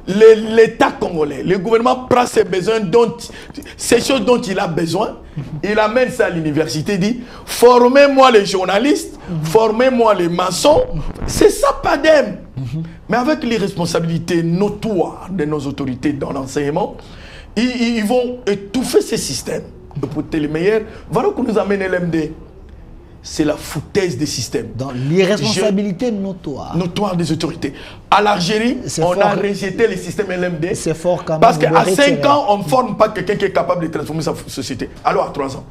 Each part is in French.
l'État congolais, le gouvernement prend ses besoins, ces choses dont il a besoin, il amène ça à l'université, dit formez-moi les journalistes, formez-moi les maçons, c'est ça PADEM. Mais avec les responsabilités notoires de nos autorités dans l'enseignement, ils vont étouffer ces systèmes. Pour être les meilleurs, voilà qu'on nous amène l'MD. C'est la foutaise des systèmes. Dans l'irresponsabilité notoire. Notoire des autorités. À l'Algérie, on a rejeté les systèmes LMD. C'est fort quand même. Parce qu'à 5 ans, on ne forme pas quelqu'un qui est capable de transformer sa société. Alors à 3 ans.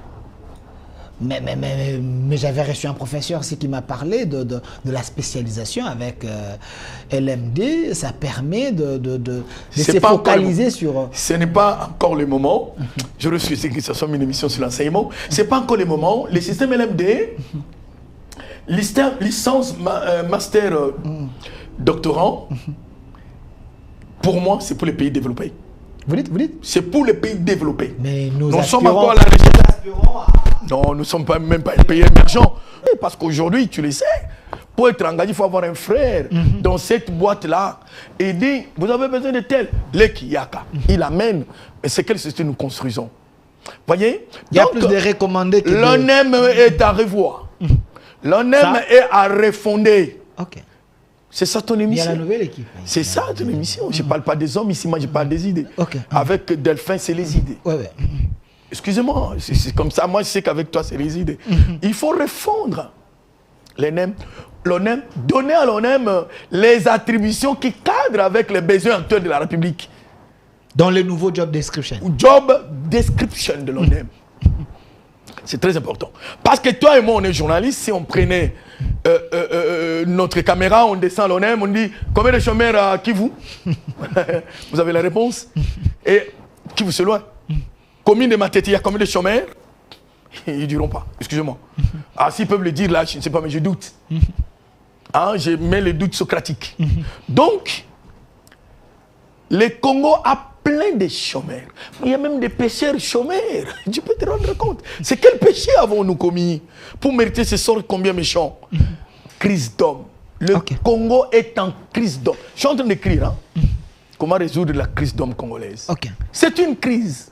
Mais j'avais reçu un professeur aussi qui m'a parlé de la spécialisation avec LMD. Ça permet de se focaliser sur... Ce n'est pas encore le moment. Je refuse que ce soit une émission sur l'enseignement. Ce n'est pas encore le moment. Les systèmes LMD, licence, master, doctorant, pour moi, c'est pour les pays développés. Vous dites C'est pour les pays développés. Mais nous sommes encore à la recherche. Non, nous ne sommes même pas un pays émergent. Parce qu'aujourd'hui, tu le sais, pour être engagé, il faut avoir un frère dans cette boîte-là. Et dit, vous avez besoin de tel. L'Ekiyaka, il amène. Mais c'est quelle société nous construisons? Voyez? Il y a plus de recommandés que l'ONEM est à revoir. L'ONEM est à refonder. Ok. C'est ça ton émission. Il y a la nouvelle équipe. C'est ça ton émission. Je ne parle pas des hommes ici, moi je parle des idées. Okay. Avec Delphin, c'est les idées. Ouais. Excusez-moi, c'est comme ça. Moi je sais qu'avec toi, c'est les idées. Il faut refondre l'ONEM. Donner à l'ONEM les attributions qui cadrent avec les besoins actuels de la République. Dans le nouveau job description. Job description de l'ONEM. C'est très important. Parce que toi et moi, on est journalistes. Si on prenait notre caméra, on descend à l'ONEM, on dit combien de chômeurs à Kivu? Vous avez la réponse. Et Kivu, c'est loin. Combien de Matete, il y a combien de chômeurs? Ils ne diront pas. Excusez-moi. Ah, s'ils peuvent le dire là, je ne sais pas, mais je doute. Je mets le doute socratique. Donc, le Congo a plein de chômeurs. Il y a même des pêcheurs chômeurs. Tu peux te rendre compte. C'est quel péché avons-nous commis pour mériter ce sort combien méchant? Crise d'homme. Le Congo est en crise d'homme. Je suis en train d'écrire. Comment résoudre la crise d'homme congolaise? C'est une crise.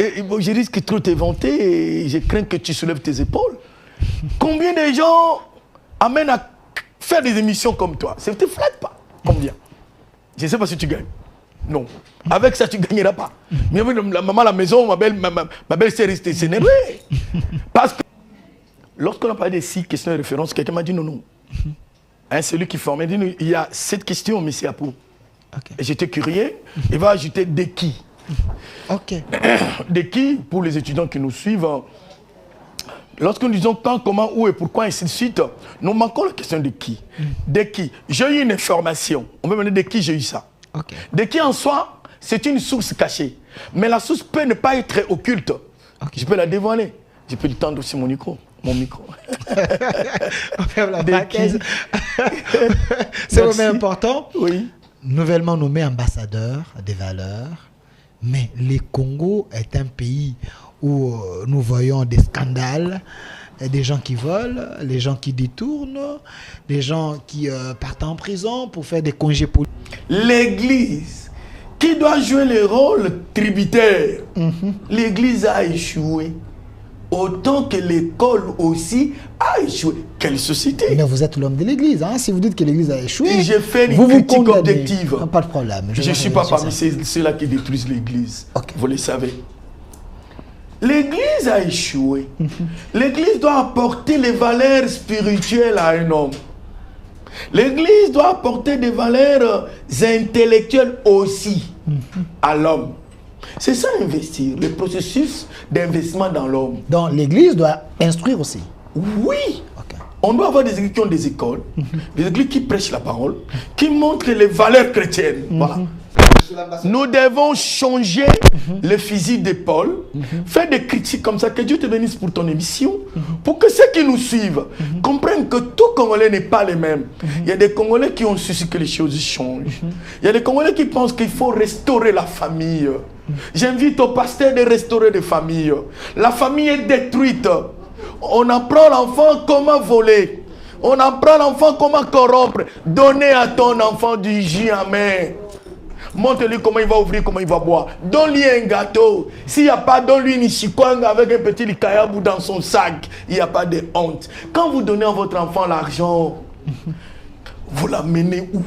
Et je risque trop de te vanter et je crains que tu soulèves tes épaules. Combien de gens amènent à faire des émissions comme toi? Ça ne te flatte pas. Combien? Je ne sais pas si tu gagnes. Non. Avec ça, tu ne gagneras pas. Mais la maman à la maison, ma belle-sœur restée s'énerver. Parce que lorsqu'on a parlé de 6 questions de référence, quelqu'un m'a dit non. Celui qui formait, il dit il y a 7 questions, mais c'est à pour. Et j'étais curieux. Il va ajouter des qui. Des qui, pour les étudiants qui nous suivent, lorsque nous disons quand, comment, où et pourquoi, ainsi de suite, nous manquons la question de qui. De qui. J'ai eu une information. On peut me dire de qui j'ai eu ça. De qui en soi, c'est une source cachée. Mais la source peut ne pas être occulte. Je peux la dévoiler. Je peux lui tendre aussi mon micro. On ferme la paquette. C'est vraiment important. Oui. Nouvellement nommé ambassadeur des valeurs. Mais le Congo est un pays où nous voyons des scandales, des gens qui volent, les gens qui détournent, des gens qui partent en prison pour faire des congés politiques. L'Église, qui doit jouer le rôle tributaire, l'Église a échoué. Autant que l'école aussi a échoué. Quelle société? Mais vous êtes l'homme de l'Église, hein? Si vous dites que l'Église a échoué, et j'ai fait une critique objective. Non, pas de problème. Je ne suis pas parmi ceux-là qui détruisent l'Église. Vous le savez. L'Église a échoué. L'Église doit apporter les valeurs spirituelles à un homme. L'Église doit apporter des valeurs intellectuelles aussi à l'homme. C'est ça investir, le processus d'investissement dans l'homme. Donc l'Église doit instruire aussi. Oui. On doit avoir des églises qui ont des écoles, des églises qui prêchent la parole, qui montrent les valeurs chrétiennes. Voilà. Nous devons changer le physique de Paul, faire des critiques comme ça, que Dieu te bénisse pour ton émission, pour que ceux qui nous suivent comprennent que tout Congolais n'est pas le même. Il y a des Congolais qui ont su que les choses changent. Il y a des Congolais qui pensent qu'il faut restaurer la famille. J'invite au pasteur de restaurer des familles. La famille est détruite. On apprend l'enfant comment voler. On apprend l'enfant comment corrompre. Donnez à ton enfant du jus en main. Montre-lui comment il va ouvrir, comment il va boire. Donne-lui un gâteau. S'il n'y a pas, donne-lui une chikwang avec un petit likayabou dans son sac. Il n'y a pas de honte. Quand vous donnez à votre enfant l'argent, vous l'amenez où?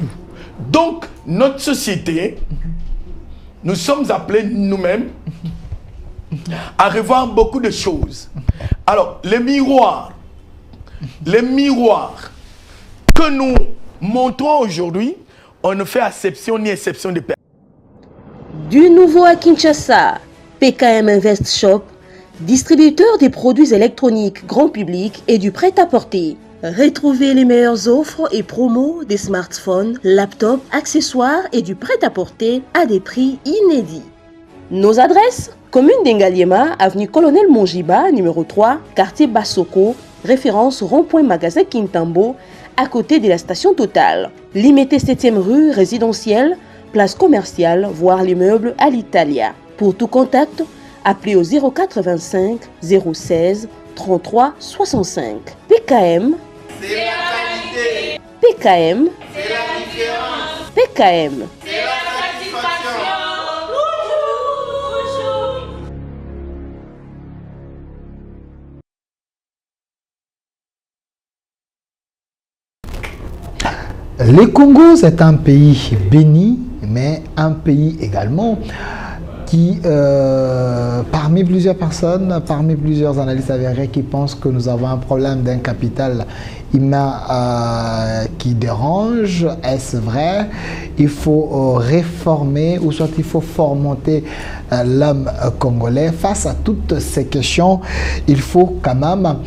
Donc, notre société, nous sommes appelés nous-mêmes à revoir beaucoup de choses. Alors, les miroirs que nous montrons aujourd'hui, on ne fait acception ni exception de personne. Du nouveau à Kinshasa, PKM Invest Shop, distributeur des produits électroniques grand public et du prêt-à-porter. Retrouvez les meilleures offres et promos des smartphones, laptops, accessoires et du prêt-à-porter à des prix inédits. Nos adresses: commune d'Engaliema, avenue Colonel Mongiba, numéro 3, quartier Bassoko, référence rond-point magasin Kintambo, à côté de la station Total. Limité 7e rue résidentielle, place commerciale, voire l'immeuble à l'Italia. Pour tout contact, appelez au 085 016 33 65. PKM, c'est la qualité. PKM, c'est la différence. PKM, c'est la satisfaction. Le Congo, c'est un pays béni, mais un pays également qui, parmi plusieurs personnes, parmi plusieurs analystes avérés qui pensent que nous avons un problème d'un capital humain qui dérange. Est-ce vrai? Il faut réformer ou soit il faut formenter l'homme congolais. Face à toutes ces questions, il faut quand même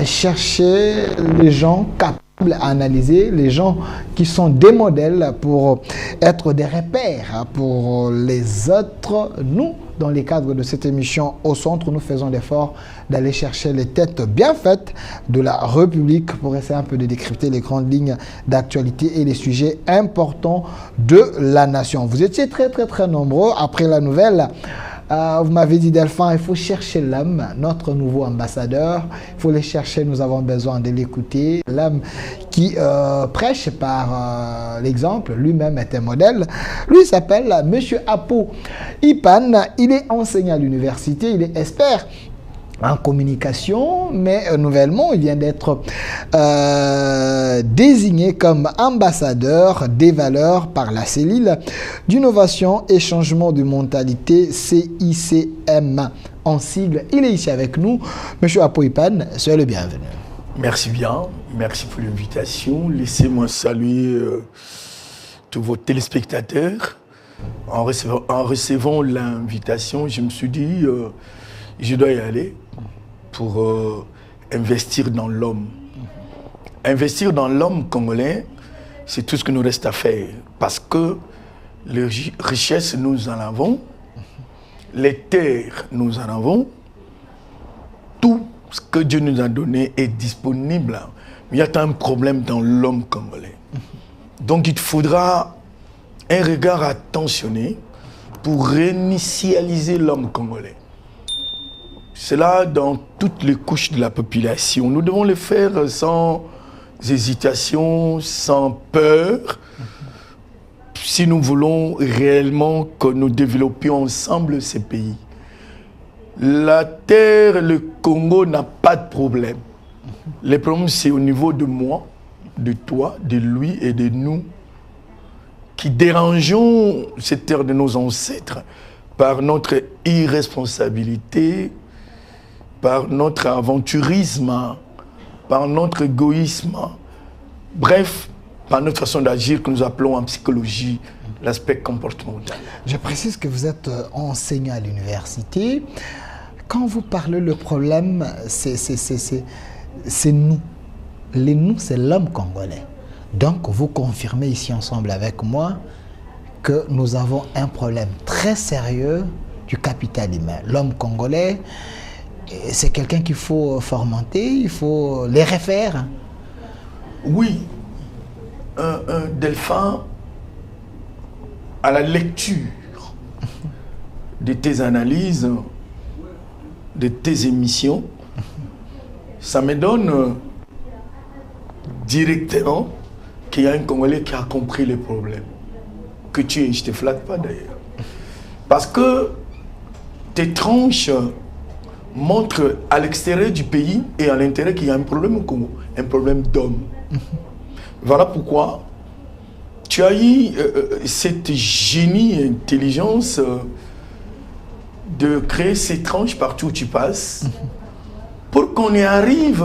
chercher les gens capables à analyser, les gens qui sont des modèles pour être des repères pour les autres. Nous, dans les cadres de cette émission Au Centre, nous faisons l'effort d'aller chercher les têtes bien faites de la République pour essayer un peu de décrypter les grandes lignes d'actualité et les sujets importants de la nation. Vous étiez très nombreux après la nouvelle. Vous m'avez dit, Delphin, il faut chercher l'homme, notre nouveau ambassadeur. Il faut le chercher, nous avons besoin de l'écouter. L'homme qui prêche par l'exemple, lui-même est un modèle. Lui s'appelle Monsieur Apo Ipan. Il est enseignant à l'université, il est expert en communication, mais nouvellement, il vient d'être désigné comme ambassadeur des valeurs par la cellule d'innovation et changement de mentalité CICM en sigle. Il est ici avec nous, Monsieur Apoipan, soyez le bienvenu. Merci bien, merci pour l'invitation. Laissez-moi saluer tous vos téléspectateurs. En recevant l'invitation, je me suis dit, je dois y aller pour investir dans l'homme. Investir dans l'homme congolais, c'est tout ce que nous reste à faire. Parce que les richesses, nous en avons. Les terres, nous en avons. Tout ce que Dieu nous a donné est disponible. Mais il y a un problème dans l'homme congolais. Donc il faudra un regard attentionné pour réinitialiser l'homme congolais. Cela dans toutes les couches de la population. Nous devons le faire sans hésitation, sans peur, si nous voulons réellement que nous développions ensemble ces pays. La terre, le Congo n'a pas de problème. Le problème, c'est au niveau de moi, de toi, de lui et de nous, qui dérangeons cette terre de nos ancêtres par notre irresponsabilité, par notre aventurisme, par notre égoïsme, bref, par notre façon d'agir que nous appelons en psychologie l'aspect comportemental. Je précise que vous êtes enseignant à l'université. Quand vous parlez le problème, c'est nous. Les nous, c'est l'homme congolais. Donc, vous confirmez ici ensemble avec moi que nous avons un problème très sérieux du capital humain. L'homme congolais, c'est quelqu'un qu'il faut fomenter, il faut les refaire. Oui, Delphin, à la lecture de tes analyses, de tes émissions, ça me donne directement qu'il y a un Congolais qui a compris les problèmes. Que tu es, je ne te flatte pas d'ailleurs. Parce que tes tranches montrent à l'extérieur du pays et à l'intérieur qu'il y a un problème au Congo, un problème d'homme. Voilà pourquoi tu as eu cette génie et intelligence de créer ces tranches partout où tu passes pour qu'on y arrive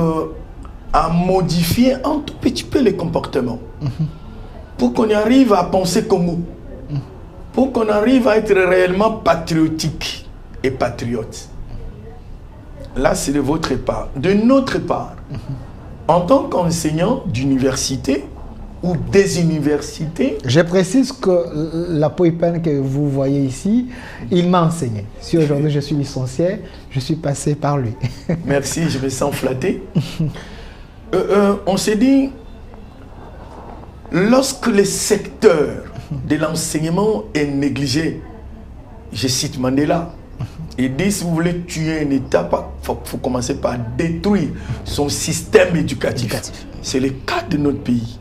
à modifier un tout petit peu les comportements. Pour qu'on y arrive à penser Congo. Pour qu'on arrive à être réellement patriotique et patriote. Là, c'est de votre part. De notre part, en tant qu'enseignant d'université ou des universités... Je précise que la Apoy-Pen que vous voyez ici, il m'a enseigné. Si aujourd'hui je suis licencié, je suis passé par lui. Merci, je me sens flatté. On s'est dit, lorsque le secteur de l'enseignement est négligé, je cite Mandela, il dit si vous voulez tuer un État, il faut commencer par détruire son système éducatif. C'est le cas de notre pays.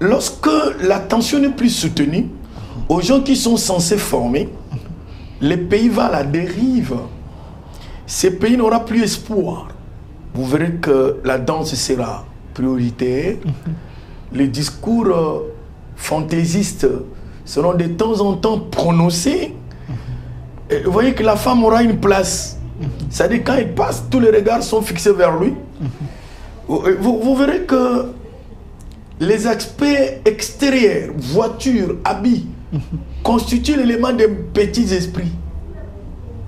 Lorsque l'attention n'est plus soutenue aux gens qui sont censés former, le pays va à la dérive. Ce pays n'aura plus espoir. Vous verrez que la danse sera prioritaire. Les discours fantaisistes seront de temps en temps prononcés. Et vous voyez que la femme aura une place. C'est-à-dire quand il passe, tous les regards sont fixés vers lui. Vous verrez que les aspects extérieurs, voitures, habits, constituent l'élément des petits esprits.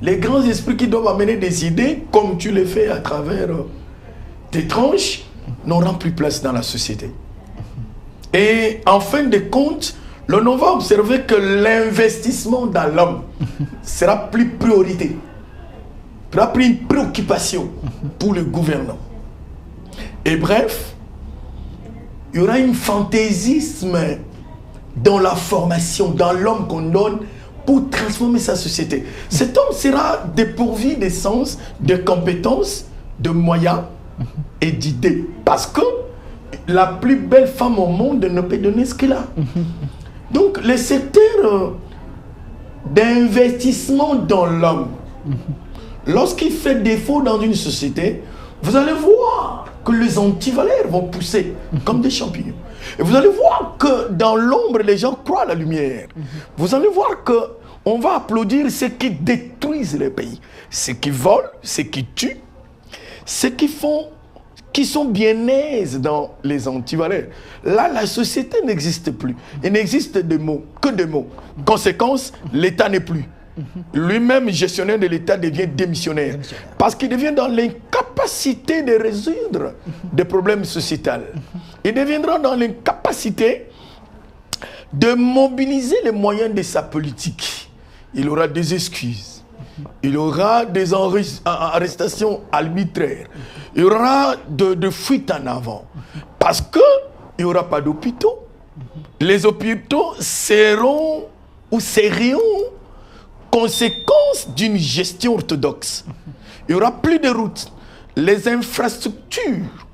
Les grands esprits qui doivent amener des idées, comme tu le fais à travers tes tranches, n'auront plus place dans la société. Et en fin de compte, l'on va observer que l'investissement dans l'homme sera plus priorité, sera plus une préoccupation pour le gouvernement. Et bref, il y aura un fantaisisme dans la formation, dans l'homme qu'on donne pour transformer sa société. Cet homme sera dépourvu de sens, de compétences, de moyens et d'idées. Parce que la plus belle femme au monde ne peut donner ce qu'elle a. Donc, le secteur d'investissement dans l'homme, lorsqu'il fait défaut dans une société, vous allez voir que les antivaleurs vont pousser comme des champignons. Et vous allez voir que dans l'ombre, les gens croient à la lumière. Vous allez voir qu'on va applaudir ceux qui détruisent le pays. Ceux qui volent, ceux qui tuent, ceux qui font, qui sont bien aises dans les antivaleurs. Là, la société n'existe plus. Il n'existe de mots, que de mots. Conséquence, l'État n'est plus. Lui-même, gestionnaire de l'État, devient démissionnaire. Parce qu'il devient dans l'incapacité de résoudre des problèmes sociétaux. Il deviendra dans l'incapacité de mobiliser les moyens de sa politique. Il aura des excuses. Il aura des arrestations arbitraires. Il y aura de fuites en avant. Parce qu'il n'y aura pas d'hôpitaux. Les hôpitaux seront ou serions conséquence d'une gestion orthodoxe. Il n'y aura plus de routes. Les infrastructures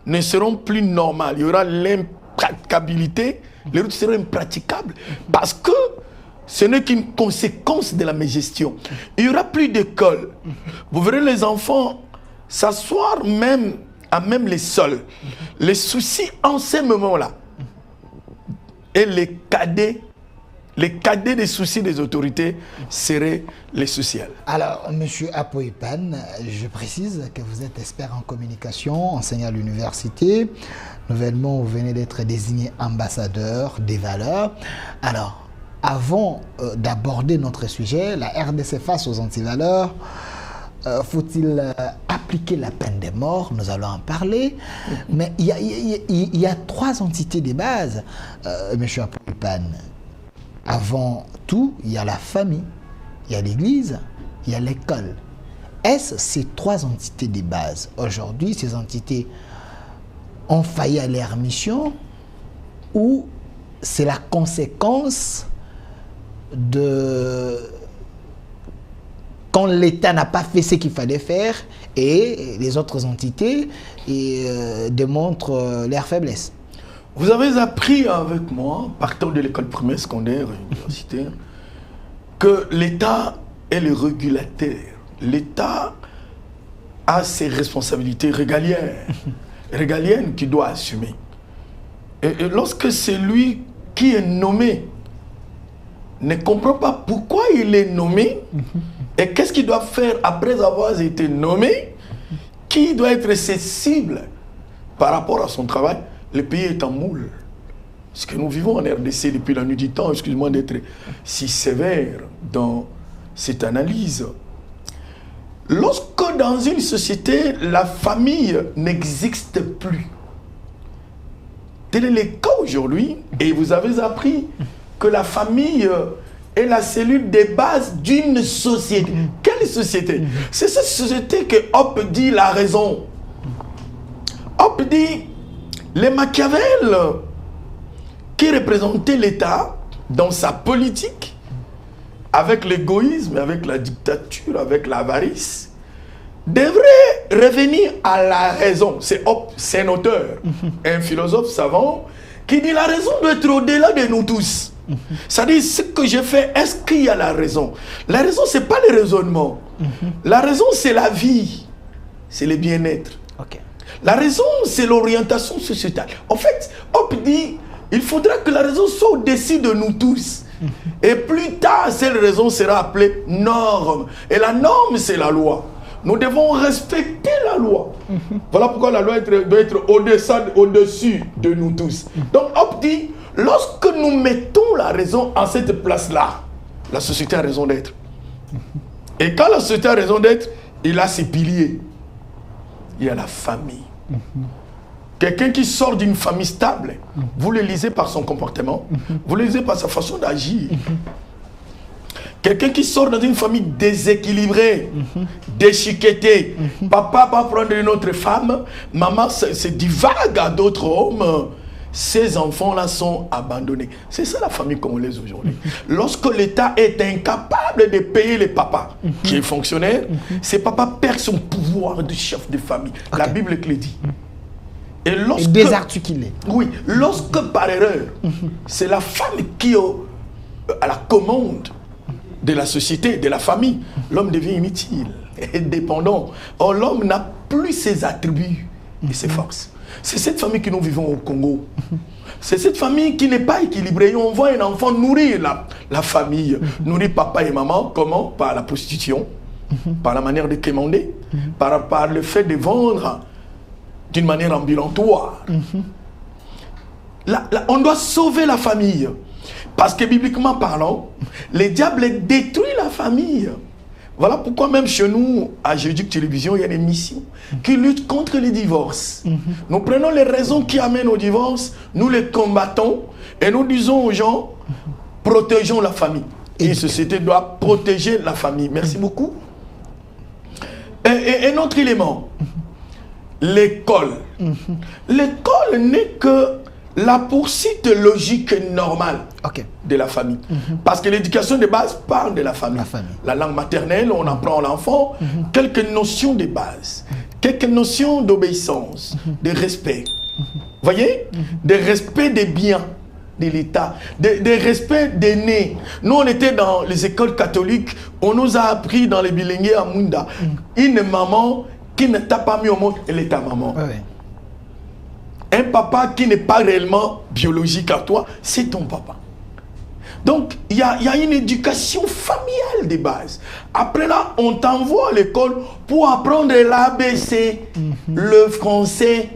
ne seront plus normales. Il y aura l'impraticabilité. Les routes seront impraticables parce que ce n'est qu'une conséquence de la mégestion. Il n'y aura plus d'école. Vous verrez les enfants s'asseoir même à même les sols. Les soucis en ce moment-là et les cadets des soucis des autorités seraient les sociales. Alors, M. Apoy-Pen, je précise que vous êtes expert en communication, enseignant à l'université. Nouvellement, vous venez d'être désigné ambassadeur des valeurs. Alors, avant d'aborder notre sujet, la RDC face aux antivaleurs, faut-il appliquer la peine de mort? Nous allons en parler. Mais il y a trois entités de base, M. Apoy-Pen. Avant tout, il y a la famille, il y a l'église, il y a l'école. Est-ce ces trois entités de base? Aujourd'hui, ces entités ont failli à leur mission ou c'est la conséquence de quand l'État n'a pas fait ce qu'il fallait faire et les autres entités démontrent leur faiblesse. Vous avez appris avec moi, partant de l'école primaire, secondaire et universitaire, que l'État est le régulateur. L'État a ses responsabilités régaliennes qu'il doit assumer. Et lorsque celui qui est nommé ne comprend pas pourquoi il est nommé et qu'est-ce qu'il doit faire après avoir été nommé, qui doit être sensible par rapport à son travail, le pays est en moule. Ce que nous vivons en RDC depuis la nuit du temps, excuse-moi d'être si sévère dans cette analyse. Lorsque dans une société, la famille n'existe plus, tel est le cas aujourd'hui, et vous avez appris que la famille est la cellule de base d'une société. Quelle société? C'est cette société que Hoppe dit la raison. Hoppe dit les Machiavel qui représentaient l'État dans sa politique, avec l'égoïsme, avec la dictature, avec l'avarice, devrait revenir à la raison. C'est Hoppe, c'est un auteur, un philosophe savant, qui dit la raison doit être au-delà de nous tous. C'est-à-dire, ce que je fais, est-ce qu'il y a la raison? La raison, ce n'est pas le raisonnement. La raison, c'est la vie. C'est le bien-être. Okay. La raison, c'est l'orientation sociétale. En fait, Hoppe dit, il faudra que la raison soit au-dessus de nous tous. Et plus tard, cette raison sera appelée norme. Et la norme, c'est la loi. Nous devons respecter la loi. Voilà pourquoi la loi doit être au-dessus de nous tous. Donc, Hoppe dit, lorsque nous mettons la raison en cette place-là, la société a raison d'être. Et quand la société a raison d'être, il a ses piliers. Il y a la famille. Quelqu'un qui sort d'une famille stable, vous le lisez par son comportement, vous le lisez par sa façon d'agir. Quelqu'un qui sort dans une famille déséquilibrée, déchiquetée, papa va prendre une autre femme, maman se divague à d'autres hommes, ces enfants-là sont abandonnés. C'est ça la famille congolaise aujourd'hui. Lorsque l'État est incapable de payer les papas, qui est fonctionnaire, ces papas perdent son pouvoir de chef de famille. Okay. La Bible le dit. Et lorsque, désarticulé. Oui, lorsque par erreur, c'est la femme qui est à la commande de la société, de la famille, l'homme devient inutile et dépendant. Or, l'homme n'a plus ses attributs et ses forces. C'est cette famille que nous vivons au Congo. C'est cette famille qui n'est pas équilibrée. On voit un enfant nourrir la famille, nourrir papa et maman. Comment? Par la prostitution, par la manière de quémander, par le fait de vendre d'une manière ambulatoire. On doit sauver la famille. Parce que bibliquement parlant, le diable détruit la famille. Voilà pourquoi même chez nous, à Jéduc Télévision, il y a des missions qui luttent contre les divorces. Nous prenons les raisons qui amènent au divorce, nous les combattons et nous disons aux gens, protégeons la famille. Et une société doit protéger la famille. Merci beaucoup. Et un autre élément, l'école. L'école n'est que la poursuite logique normale de la famille. Parce que l'éducation de base parle de la famille. La langue maternelle, on apprend à l'enfant quelques notions de base, quelques notions d'obéissance, de respect. Voyez? De respect des biens de l'État, de respect des nés. Nous, on était dans les écoles catholiques, on nous a appris dans les bilingues à Munda, une maman qui ne t'a pas mis au monde, elle est ta maman. Un papa qui n'est pas réellement biologique à toi, c'est ton papa. Donc, il y a une éducation familiale de base. Après là, on t'envoie à l'école pour apprendre l'ABC, le français,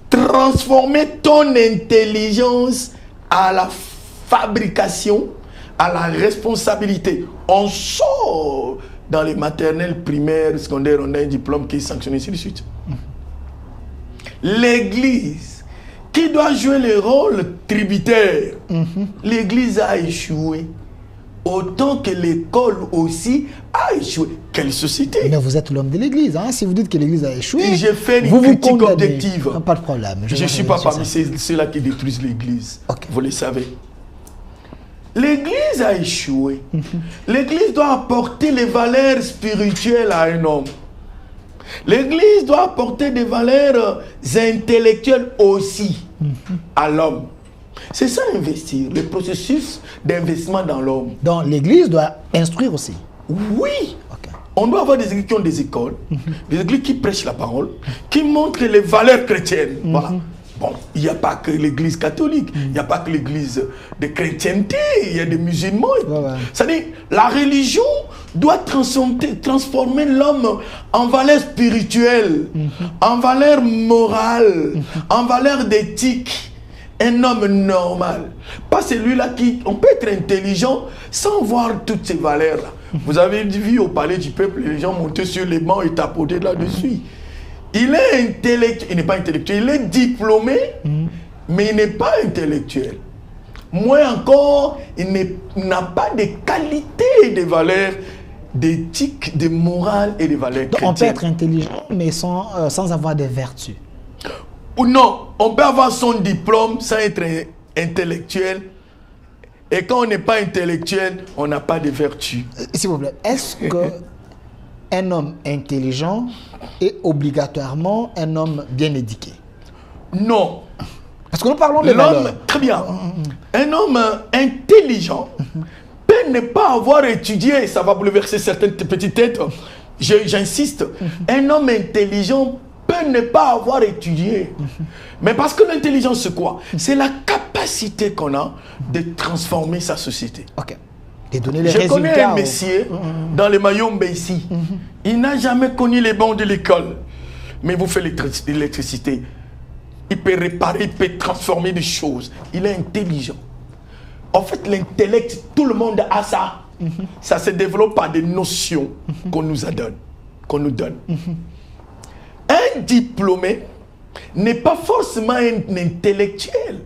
transformer ton intelligence à la fabrication, à la responsabilité. On sort dans les maternelles, primaires, secondaires, on a un diplôme qui est sanctionné, ainsi de suite. L'Église, qui doit jouer le rôle tributaire, l'Église a échoué. Autant que l'école aussi a échoué. Quelle société? Mais vous êtes l'homme de l'Église, hein? Si vous dites que l'Église a échoué, et j'ai fait une critique objective. Non, pas de problème. Je ne suis pas parmi ceux-là qui détruisent l'Église. Vous le savez. L'église a échoué. L'église doit apporter les valeurs spirituelles à un homme. L'église doit apporter des valeurs intellectuelles aussi à l'homme. C'est ça investir, le processus d'investissement dans l'homme. Donc l'église doit instruire aussi. Oui. Ok. On doit avoir des églises qui ont des écoles, des églises qui prêchent la parole, qui montrent les valeurs chrétiennes. Voilà. Bon, il n'y a pas que l'église catholique, il n'y a pas que l'église de chrétienté, il y a des musulmans. C'est-à-dire, la religion doit transformer l'homme en valeur spirituelle, en valeur morale, en valeur d'éthique. Un homme normal, pas celui-là qui... On peut être intelligent sans voir toutes ces valeurs-là. Vous avez vu au palais du peuple, les gens montaient sur les bancs et tapotaient là-dessus. Il est intellectuel, il n'est pas intellectuel, il est diplômé, mais il n'est pas intellectuel. Moins encore, il n'a pas de qualité et de valeurs d'éthique, de morale et de valeurs chrétiennes. On peut être intelligent, mais sans avoir des vertus. Ou non, on peut avoir son diplôme sans être intellectuel. Et quand on n'est pas intellectuel, on n'a pas de vertu. S'il vous plaît, est-ce qu'un homme intelligent est obligatoirement un homme bien éduqué? Non. Parce que nous parlons de valeurs. Très bien. Un homme intelligent peut ne pas avoir étudié, ça va bouleverser certaines petites têtes. J'insiste. Un homme intelligent peut ne pas avoir étudié. Mais parce que l'intelligence, c'est quoi? C'est la capacité qu'on a de transformer sa société. Ok. De donner les Je résultats. connais un messier dans les Mayombe ici. Il n'a jamais connu les bancs de l'école. Mais il vous fait l'électricité. Il peut réparer, il peut transformer des choses. Il est intelligent. En fait, l'intellect, tout le monde a ça. Ça se développe par des notions qu'on nous donne. Un diplômé n'est pas forcément un intellectuel.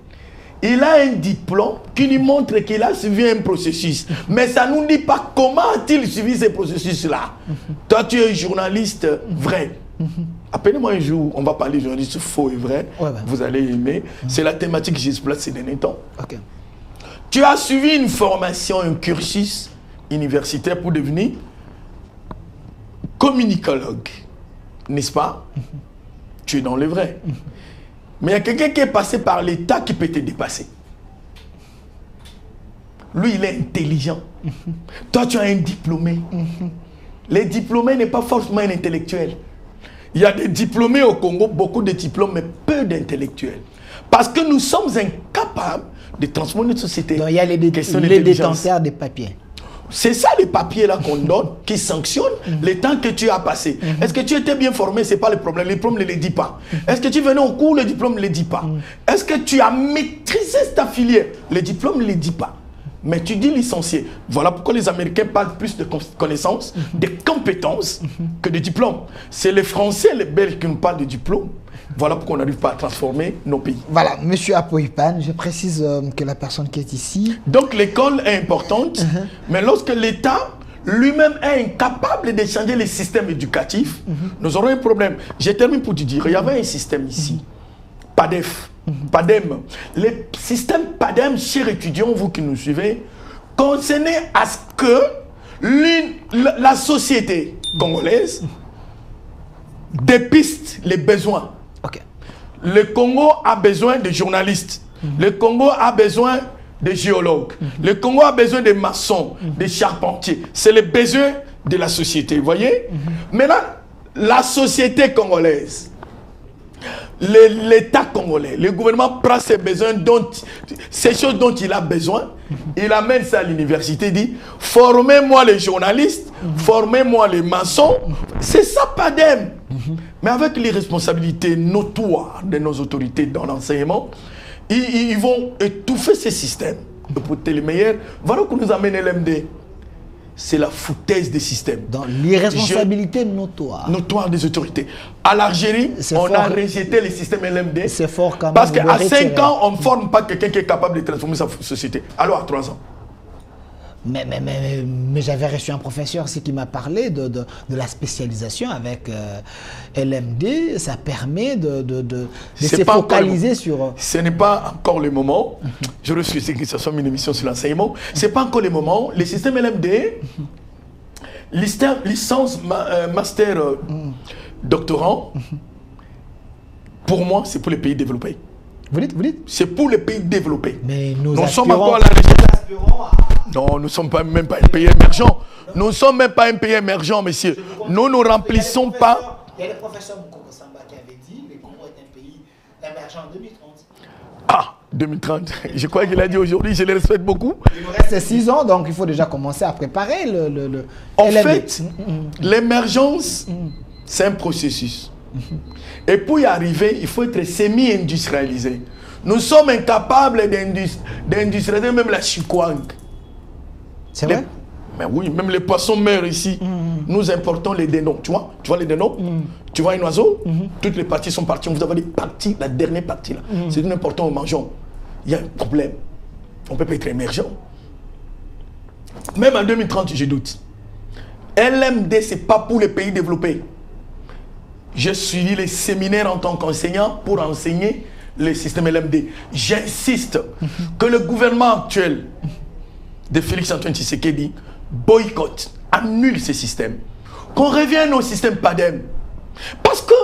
Il a un diplôme qui lui montre qu'il a suivi un processus. Mais ça ne nous dit pas comment a-t-il suivi ce processus-là. Toi, tu es journaliste vrai. Appelez-moi un jour, on va parler de journaliste faux et vrai. Ouais. Vous allez aimer. C'est la thématique que j'exploite ces derniers temps. Ok. Tu as suivi une formation, un cursus universitaire pour devenir communicologue. N'est-ce pas? Tu es dans le vrai. Mais il y a quelqu'un qui est passé par l'État qui peut te dépasser. Lui, il est intelligent. Toi, tu as un diplômé. Les diplômés n'est pas forcément un intellectuel. Il y a des diplômés au Congo, beaucoup de diplômes, mais peu d'intellectuels. Parce que nous sommes incapables de transformer notre société. Donc, il y a les détenteurs des papiers. C'est ça les papiers là qu'on donne, qui sanctionnent le temps que tu as passé. Est-ce que tu étais bien formé? Ce n'est pas le problème. Le diplôme ne le dit pas. Est-ce que tu venais au cours? Le diplôme ne le dit pas. Est-ce que tu as maîtrisé ta filière? Le diplôme ne le dit pas. Mais tu dis licencié. Voilà pourquoi les Américains parlent plus de connaissances, de compétences que de diplômes. C'est les Français et les Belges qui nous parlent de diplômes. Voilà pourquoi on n'arrive pas à transformer nos pays. Voilà, monsieur Apoypan, je précise que la personne qui est ici... Donc l'école est importante, mais lorsque l'État lui-même est incapable de changer les systèmes éducatifs, nous aurons un problème. Je termine pour te dire, il y avait un système ici, PADEF, PADEM. Le système PADEM, chers étudiants, vous qui nous suivez, concernait à ce que la société congolaise dépiste les besoins. Ok. Le Congo a besoin de journalistes. Le Congo a besoin de géologues. Le Congo a besoin de maçons, de charpentiers. C'est le besoin de la société, vous voyez? Maintenant, la société congolaise, l'État congolais, le gouvernement prend ses besoins, ces choses dont il a besoin, il amène ça à l'université, dit formez-moi les journalistes, formez-moi les maçons. C'est ça, PADEM. Mais avec les responsabilités notoires de nos autorités dans l'enseignement, ils vont étouffer ces systèmes. Pour être les meilleurs, voilà où nous amène l'MD. C'est la foutaise des systèmes. Dans l'irresponsabilité notoire. Notoire des autorités. À l'Algérie, on a rejeté les systèmes LMD. C'est fort quand même. Parce qu'à 5 ans, on ne forme pas quelqu'un qui est capable de transformer sa société. Alors à 3 ans. Mais j'avais reçu un professeur aussi qui m'a parlé de la spécialisation avec LMD. Ça permet de se focaliser sur... Ce n'est pas encore le moment. Je refuse que ce soit une émission sur l'enseignement. Ce n'est pas encore le moment. Le système LMD, licence, master, doctorant, pour moi, c'est pour les pays développés. Vous dites? C'est pour les pays développés. Mais nous sommes encore à la Non, nous ne sommes même pas un pays émergent. Nous ne sommes même pas un pays émergent, monsieur. Nous ne remplissons pas... Il y a le professeur Moukoko Samba qui avait dit que le Congo est un pays émergent en 2030. Ah, 2030. Je crois qu'il a dit aujourd'hui, je le respecte beaucoup. Il nous reste 6 ans, donc il faut déjà commencer à préparer le En fait, l'émergence, c'est un processus. Et pour y arriver, il faut être semi-industrialisé. Nous sommes incapables d'industrialiser même la chikwang. C'est vrai? Mais oui, même les poissons meurent ici. Nous importons les dénoms. Tu vois les dénoms? Tu vois un oiseau? Toutes les parties sont parties. Vous avez des parties, la dernière partie là. C'est important, nous mangeons. Il y a un problème. On ne peut pas être émergent. Même en 2030, je doute. LMD, ce n'est pas pour les pays développés. J'ai suivi les séminaires en tant qu'enseignant pour enseigner le système LMD. J'insiste que le gouvernement actuel de Félix-Antoine Tshisekedi boycotte, annule ce système. Qu'on revienne au système PADEM. Parce que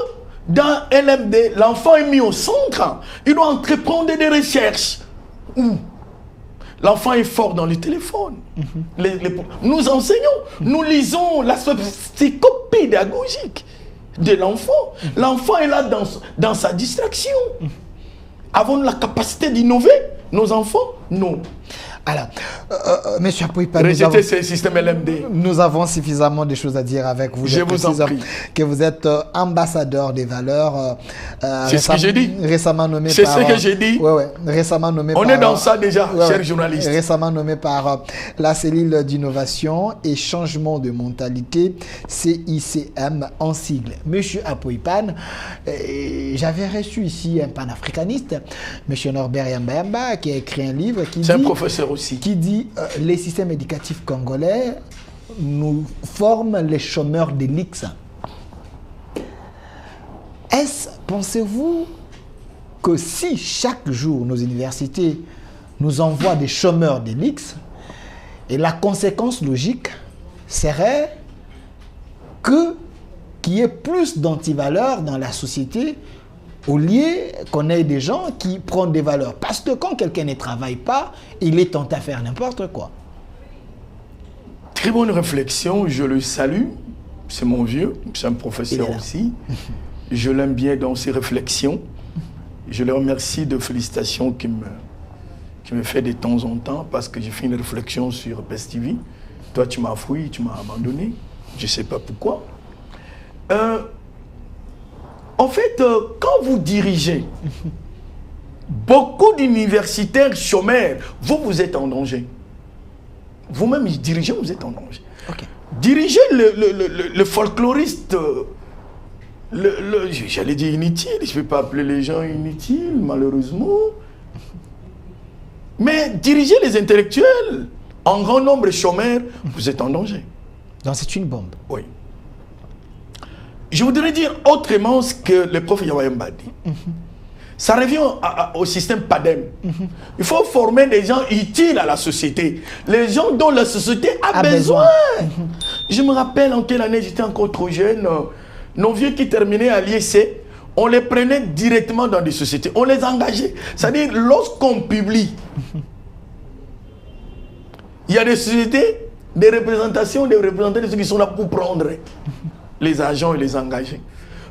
dans LMD, l'enfant est mis au centre. Il doit entreprendre des recherches. L'enfant est fort dans le téléphone. Nous enseignons, nous lisons la psychopédagogique pédagogique de l'enfant. L'enfant est là dans sa distraction. Avons-nous la capacité d'innover, nos enfants? Non. Alors, monsieur Apoipa, rejeter ce système LMD. Nous avons suffisamment de choses à dire avec vous. Je vous en prie. Que vous êtes ambassadeur des valeurs. C'est ce que j'ai dit. Récemment nommé par... C'est ce que j'ai dit. Récemment nommé On est dans ça déjà, chers journalistes. Récemment nommé par la cellule d'innovation et changement de mentalité, CICM en sigle. Monsieur Apoipa, j'avais reçu ici un panafricaniste, monsieur Norbert Yamba, qui a écrit un livre qui dit... C'est un professeur aussi. Qui dit les systèmes éducatifs congolais nous forment les chômeurs de l'X. Est-ce, pensez-vous, que si chaque jour nos universités nous envoient des chômeurs de l'X, et la conséquence logique serait qu'il y ait plus d'antivaleurs dans la société au lieu qu'on ait des gens qui prennent des valeurs. Parce que quand quelqu'un ne travaille pas, il est tenté à faire n'importe quoi. Très bonne réflexion, je le salue. C'est mon vieux, c'est un professeur aussi. Je l'aime bien dans ses réflexions. Je le remercie de félicitations qu'il me fait de temps en temps parce que j'ai fait une réflexion sur PES TV. Toi, tu m'as fouillé, tu m'as abandonné. Je ne sais pas pourquoi. En fait, quand vous dirigez beaucoup d'universitaires chômeurs, vous êtes en danger. Vous-même, dirigez, vous êtes en danger. Okay. Dirigez le folkloriste, j'allais dire inutile, je ne vais pas appeler les gens inutiles, malheureusement. Mais dirigez les intellectuels, en grand nombre de chômeurs, vous êtes en danger. Donc c'est une bombe. Oui. Je voudrais dire autrement ce que le prof Yawayamba dit. Ça revient au système PADEM. Il faut former des gens utiles à la société. Les gens dont la société a besoin. Je me rappelle en quelle année j'étais encore trop jeune. Nos vieux qui terminaient à l'IEC, on les prenait directement dans des sociétés. On les engageait. C'est-à-dire, lorsqu'on publie, il y a des sociétés, des représentations, des représentants de ceux qui sont là pour prendre les agents et les engager.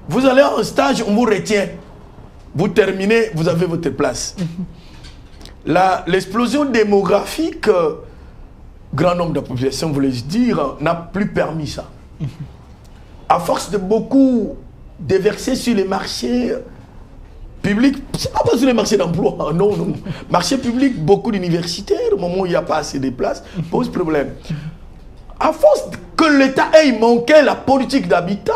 Vous allez en stage, on vous retient. Vous terminez, vous avez votre place. L'explosion démographique, grand nombre de populations, voulais-je dire, n'a plus permis ça. À force de beaucoup déverser sur les marchés publics, c'est pas sur les marchés d'emploi, non, non. Marché public, beaucoup d'universitaires, au moment où il n'y a pas assez de places, pose problème. À force que l'État ait manqué la politique d'habitat,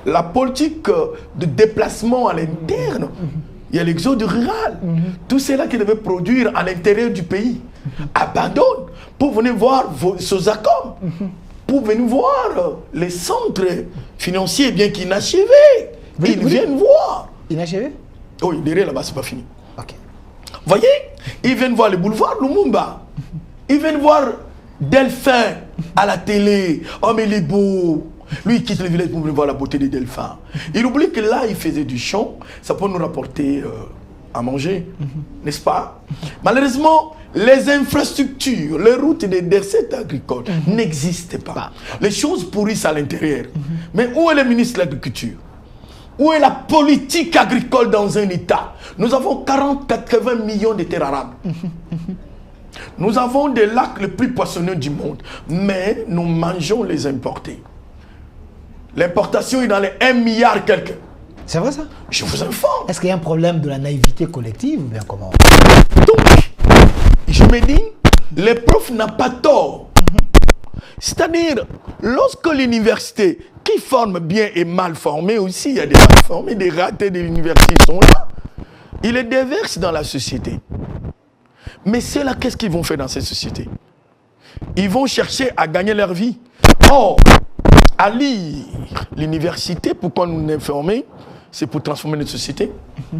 la politique de déplacement à l'interne, il y a l'exode rural. Tout cela qui devait produire à l'intérieur du pays. abandonnent pour venir voir Sosacom, pour venir voir les centres financiers bien qu'inachevés. Ils viennent voir. Inachevé? Oui, derrière là-bas, c'est pas fini. Ok. Voyez, ils viennent voir le boulevard Lumumba. Ils viennent voir Delphin à la télé. Oh, mais il est beau. Lui, il quitte le village pour venir voir la beauté des dauphins. Il oublie que là, il faisait du chant. Ça peut nous rapporter à manger, n'est-ce pas? Malheureusement, les infrastructures, les routes des recettes agricoles n'existent pas. Les choses pourrissent à l'intérieur. Mais où est le ministre de l'Agriculture? Où est la politique agricole dans un État? Nous avons 40-80 millions de terres arables. Nous avons des lacs les plus poissonneux du monde. Mais nous mangeons les importés. L'importation est dans les 1 milliard quelque. C'est vrai ça? Je vous informe. Est-ce qu'il y a un problème de la naïveté collective ou bien comment? Donc, je me dis, les profs n'ont pas tort. C'est-à-dire, lorsque l'université, qui forme bien et mal formée aussi, il y a des mal formés, des ratés de l'université sont là, ils les déversent dans la société. Mais c'est là, qu'est-ce qu'ils vont faire dans cette société? Ils vont chercher à gagner leur vie. Or, à lire l'université, pourquoi nous nous informer? C'est pour transformer notre société,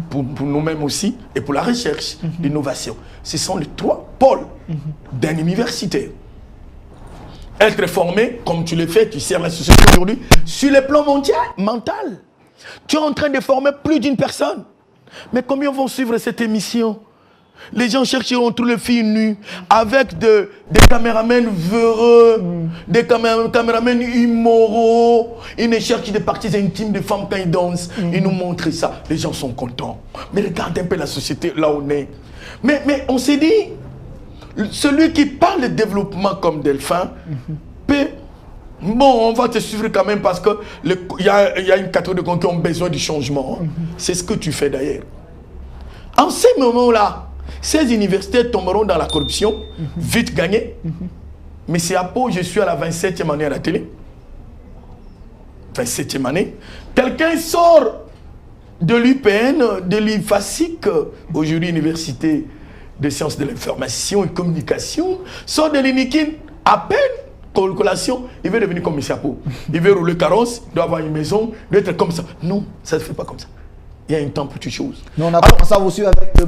pour nous-mêmes aussi, et pour la recherche, l'innovation. Ce sont les 3 pôles d'un universitaire. Être formé, comme tu le fais, tu sers la société aujourd'hui, sur le plan mental. Tu es en train de former plus d'une personne. Mais combien vont suivre cette émission? Les gens chercheront tous les filles nues, avec des caméramans véreux, des caméramans immoraux. Ils ne cherchent des parties intimes des femmes quand ils dansent. Ils nous montrent ça. Les gens sont contents. Mais regarde un peu la société, là où on est. Mais on s'est dit, celui qui parle de développement comme Delphin, peut... Bon, on va te suivre quand même parce qu'il y a une catégorie de gens qui ont besoin du changement. C'est ce que tu fais d'ailleurs. En ces moments-là, ces universités tomberont dans la corruption, vite gagnées. Mais c'est à Pau, je suis à la 27e année à la télé. 27e année. Quelqu'un sort de l'UPN, de l'IFASIC, aujourd'hui Université des sciences de l'information et communication, sort de l'INIKIN, à peine calculation, il veut devenir commissaire à Pau. Il veut rouler carrosse, il doit avoir une maison, il doit être comme ça. Non, ça ne se fait pas comme ça. Il y a un temps pour toutes choses. Nous, on a commencé à vous suivre avec le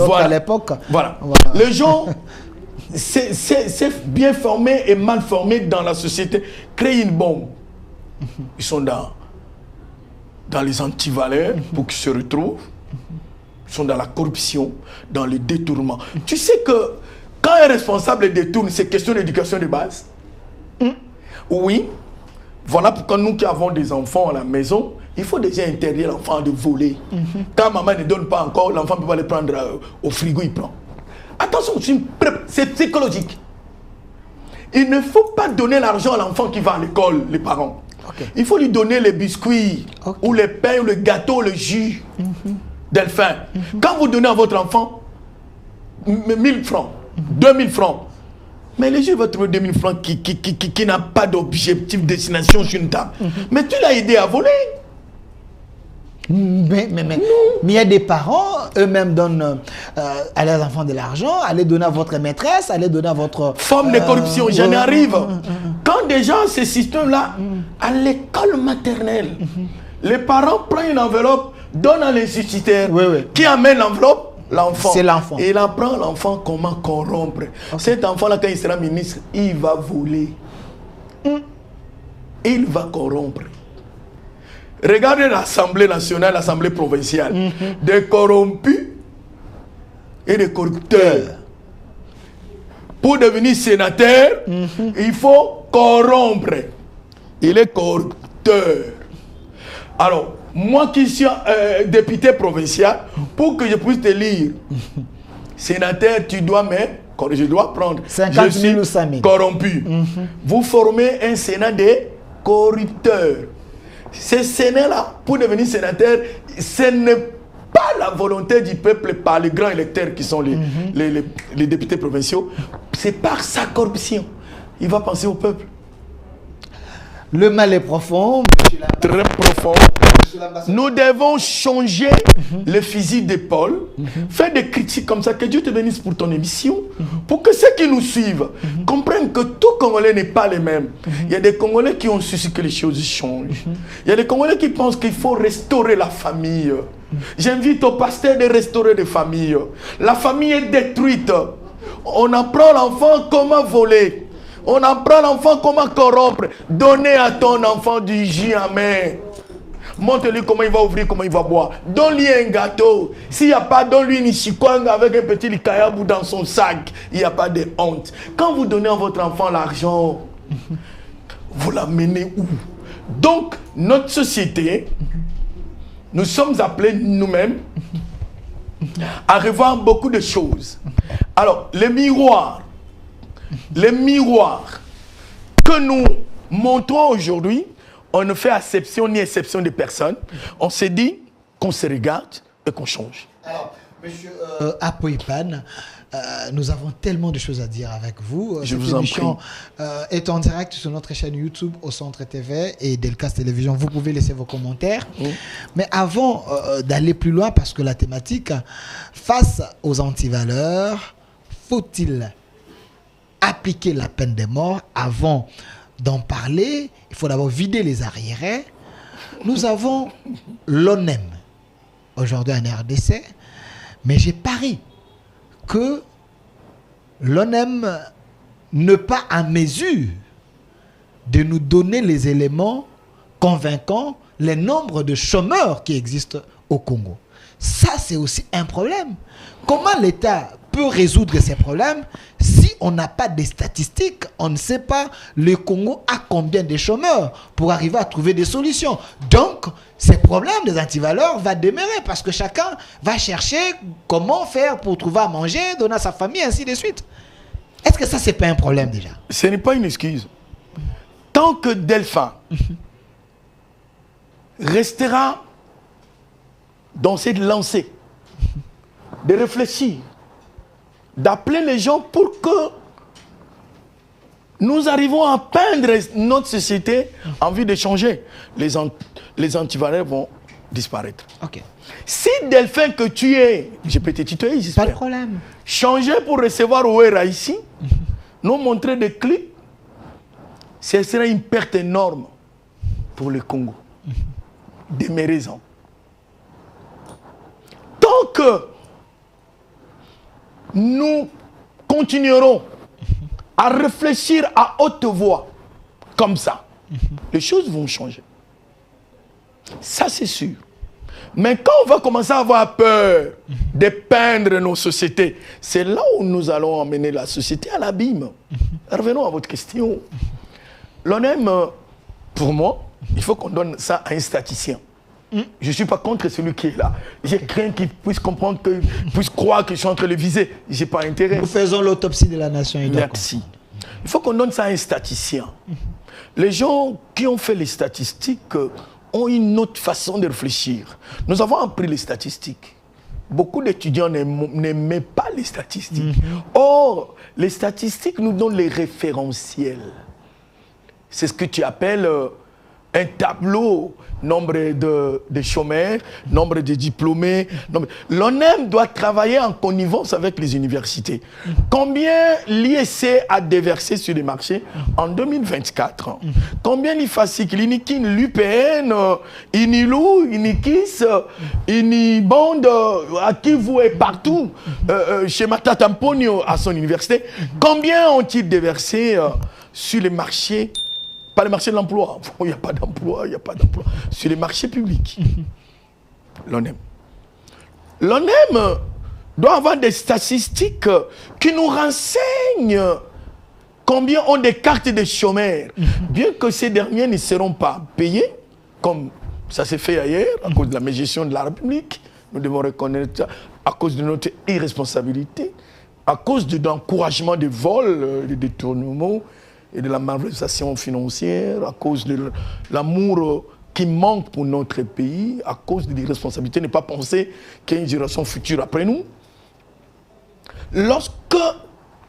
voilà. À l'époque. Voilà. Les gens, c'est bien formé et mal formé dans la société. Créer une bombe. Ils sont dans les antivaleurs pour qu'ils se retrouvent. Ils sont dans la corruption, dans le détournement. Tu sais que quand un responsable détourne, c'est question d'éducation de base. Oui. Voilà pourquoi nous qui avons des enfants à la maison, il faut déjà interdire l'enfant de voler. Quand maman ne donne pas encore, l'enfant ne peut pas le prendre au frigo, il prend. Attention, c'est psychologique. Il ne faut pas donner l'argent à l'enfant qui va à l'école, les parents. Il faut lui donner les biscuits, ou les pains, ou le gâteau, le jus. Delphin. Quand vous donnez à votre enfant 1000 francs, 2000 francs, mais les jeux va trouver 2000 francs qui n'a pas d'objectif, destination sur une table. Mais tu l'as aidé à voler. Mais il y a des parents, eux-mêmes donnent à leurs enfants de l'argent, allez donner à votre maîtresse, allez donner à votre... Forme de corruption, j'en arrive. Quand déjà ce système-là, à l'école maternelle, les parents prennent une enveloppe, donnent à l'instituteur, qui amène l'enveloppe, l'enfant. C'est l'enfant. Et il apprend l'enfant comment corrompre. Cet enfant-là, quand il sera ministre, il va voler. Il va corrompre. Regardez l'Assemblée nationale, l'Assemblée provinciale. Des corrompus et des corrupteurs. Pour devenir sénateur, il faut corrompre. Il est corrupteur. Alors, moi qui suis député provincial, pour que je puisse te lire, sénateur, tu dois je dois prendre. 50 000 ou 5 000. Corrompu. Vous formez un sénat de corrupteurs. Ce sénat-là, pour devenir sénateur, ce n'est pas la volonté du peuple par les grands électeurs qui sont les députés provinciaux. C'est par sa corruption. Il va penser au peuple. Le mal est profond. Très profond. Nous devons changer le fusil d'épaule, faire des critiques comme ça. Que Dieu te bénisse pour ton émission, pour que ceux qui nous suivent comprennent que tout Congolais n'est pas les mêmes. Il y a des Congolais qui ont su que les choses changent. Il y a des Congolais qui pensent qu'il faut restaurer la famille. J'invite au pasteur de restaurer les familles. La famille est détruite. On apprend l'enfant comment voler. On apprend l'enfant comment corrompre. Donner à ton enfant du jus amer. Montre-lui comment il va ouvrir, comment il va boire. Donne-lui un gâteau. S'il n'y a pas, donne-lui une chikwang avec un petit likayabou dans son sac. Il n'y a pas de honte. Quand vous donnez à votre enfant l'argent, vous l'amenez où? Donc, notre société, nous sommes appelés nous-mêmes à revoir beaucoup de choses. Alors, les miroirs que nous montrons aujourd'hui, on ne fait acception ni exception de personne. On s'est dit qu'on se regarde et qu'on change. Alors, monsieur Apoipan, nous avons tellement de choses à dire avec vous. Je vous en prie. Cette émission est en direct sur notre chaîne YouTube au Centre TV et Delcas Télévision. Vous pouvez laisser vos commentaires. Mais avant d'aller plus loin, parce que la thématique, face aux antivaleurs, faut-il appliquer la peine de mort? Avant d'en parler, il faut d'abord vider les arriérés. Nous avons l'ONEM aujourd'hui en RDC, mais j'ai pari que l'ONEM n'est pas à mesure de nous donner les éléments convaincants, les nombres de chômeurs qui existent au Congo. Ça, c'est aussi un problème. Comment l'État peut résoudre ces problèmes si on n'a pas de statistiques? On ne sait pas le Congo a combien de chômeurs pour arriver à trouver des solutions. Donc, ces problèmes des antivaleurs vont demeurer parce que chacun va chercher comment faire pour trouver à manger, donner à sa famille, ainsi de suite. Est-ce que ça, c'est pas un problème déjà? Ce n'est pas une excuse. Tant que Delphin restera dans cette lancée de réfléchir, d'appeler les gens pour que nous arrivons à peindre notre société en vue de changer, les antivaleurs vont disparaître. Ok. Si Delphin que tu es, je peux te tutoyer, j'espère. Pas de problème. Changer pour recevoir Ouera ici, nous montrer des clips, ce serait une perte énorme pour le Congo. De mes raisons. Tant que nous continuerons à réfléchir à haute voix, comme ça, les choses vont changer. Ça, c'est sûr. Mais quand on va commencer à avoir peur de peindre nos sociétés, c'est là où nous allons emmener la société à l'abîme. Revenons à votre question. L'ONEM, pour moi, il faut qu'on donne ça à un statisticien. Je ne suis pas contre celui qui est là. J'ai craint qu'il puisse comprendre, qu'il puisse croire que je suis en train de le viser. Je n'ai pas intérêt. Nous faisons l'autopsie de la nation. Merci. Il faut qu'on donne ça à un statisticien. Les gens qui ont fait les statistiques ont une autre façon de réfléchir. Nous avons appris les statistiques. Beaucoup d'étudiants n'aimaient pas les statistiques. Or, les statistiques nous donnent les référentiels. C'est ce que tu appelles un tableau, nombre de chômeurs, nombre de diplômés. L'ONEM doit travailler en connivence avec les universités. Combien l'IEC a déversé sur les marchés en 2024? Combien l'IFASIC, l'INIKIN, l'UPN, INILU, INIKIS, INIBOND, à qui vous êtes partout, chez Matata Mponio à son université, combien ont-ils déversé sur les marchés? Pas le marché de l'emploi. Il n'y a pas d'emploi, il n'y a pas d'emploi. Sur les marchés publics. L'ONEM. L'ONEM doit avoir des statistiques qui nous renseignent combien ont des cartes de chômeurs. Bien que ces derniers ne seront pas payés, comme ça s'est fait ailleurs, à cause de la mégestion de la République. Nous devons reconnaître ça, à cause de notre irresponsabilité, à cause de l'encouragement des vols, des détournements, et de la malversation financière, à cause de l'amour qui manque pour notre pays, à cause de l'irresponsabilité, ne pas penser qu'il y a une génération future après nous. Lorsque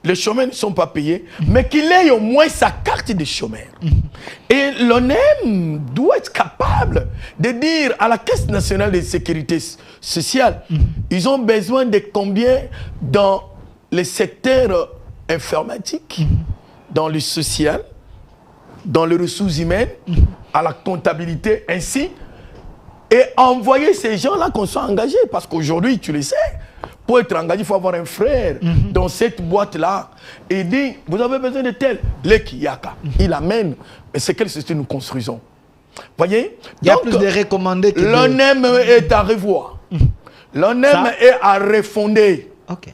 les chômeurs ne sont pas payés, mais qu'il ait au moins sa carte de chômeur. Et l'ONEM doit être capable de dire à la Caisse nationale de sécurité sociale, ils ont besoin de combien dans les secteurs informatiques, dans le social, dans les ressources humaines, à la comptabilité, ainsi, et envoyer ces gens-là qu'on soit engagés. Parce qu'aujourd'hui, tu le sais, pour être engagé, il faut avoir un frère dans cette boîte-là. Et dit, vous avez besoin de tel. Le Kiyaka, il amène. Mais c'est quelle société nous construisons? Voyez? Il y a plus de recommandés que l'ONEM est à revoir. L'ONEM est à refonder. Ok.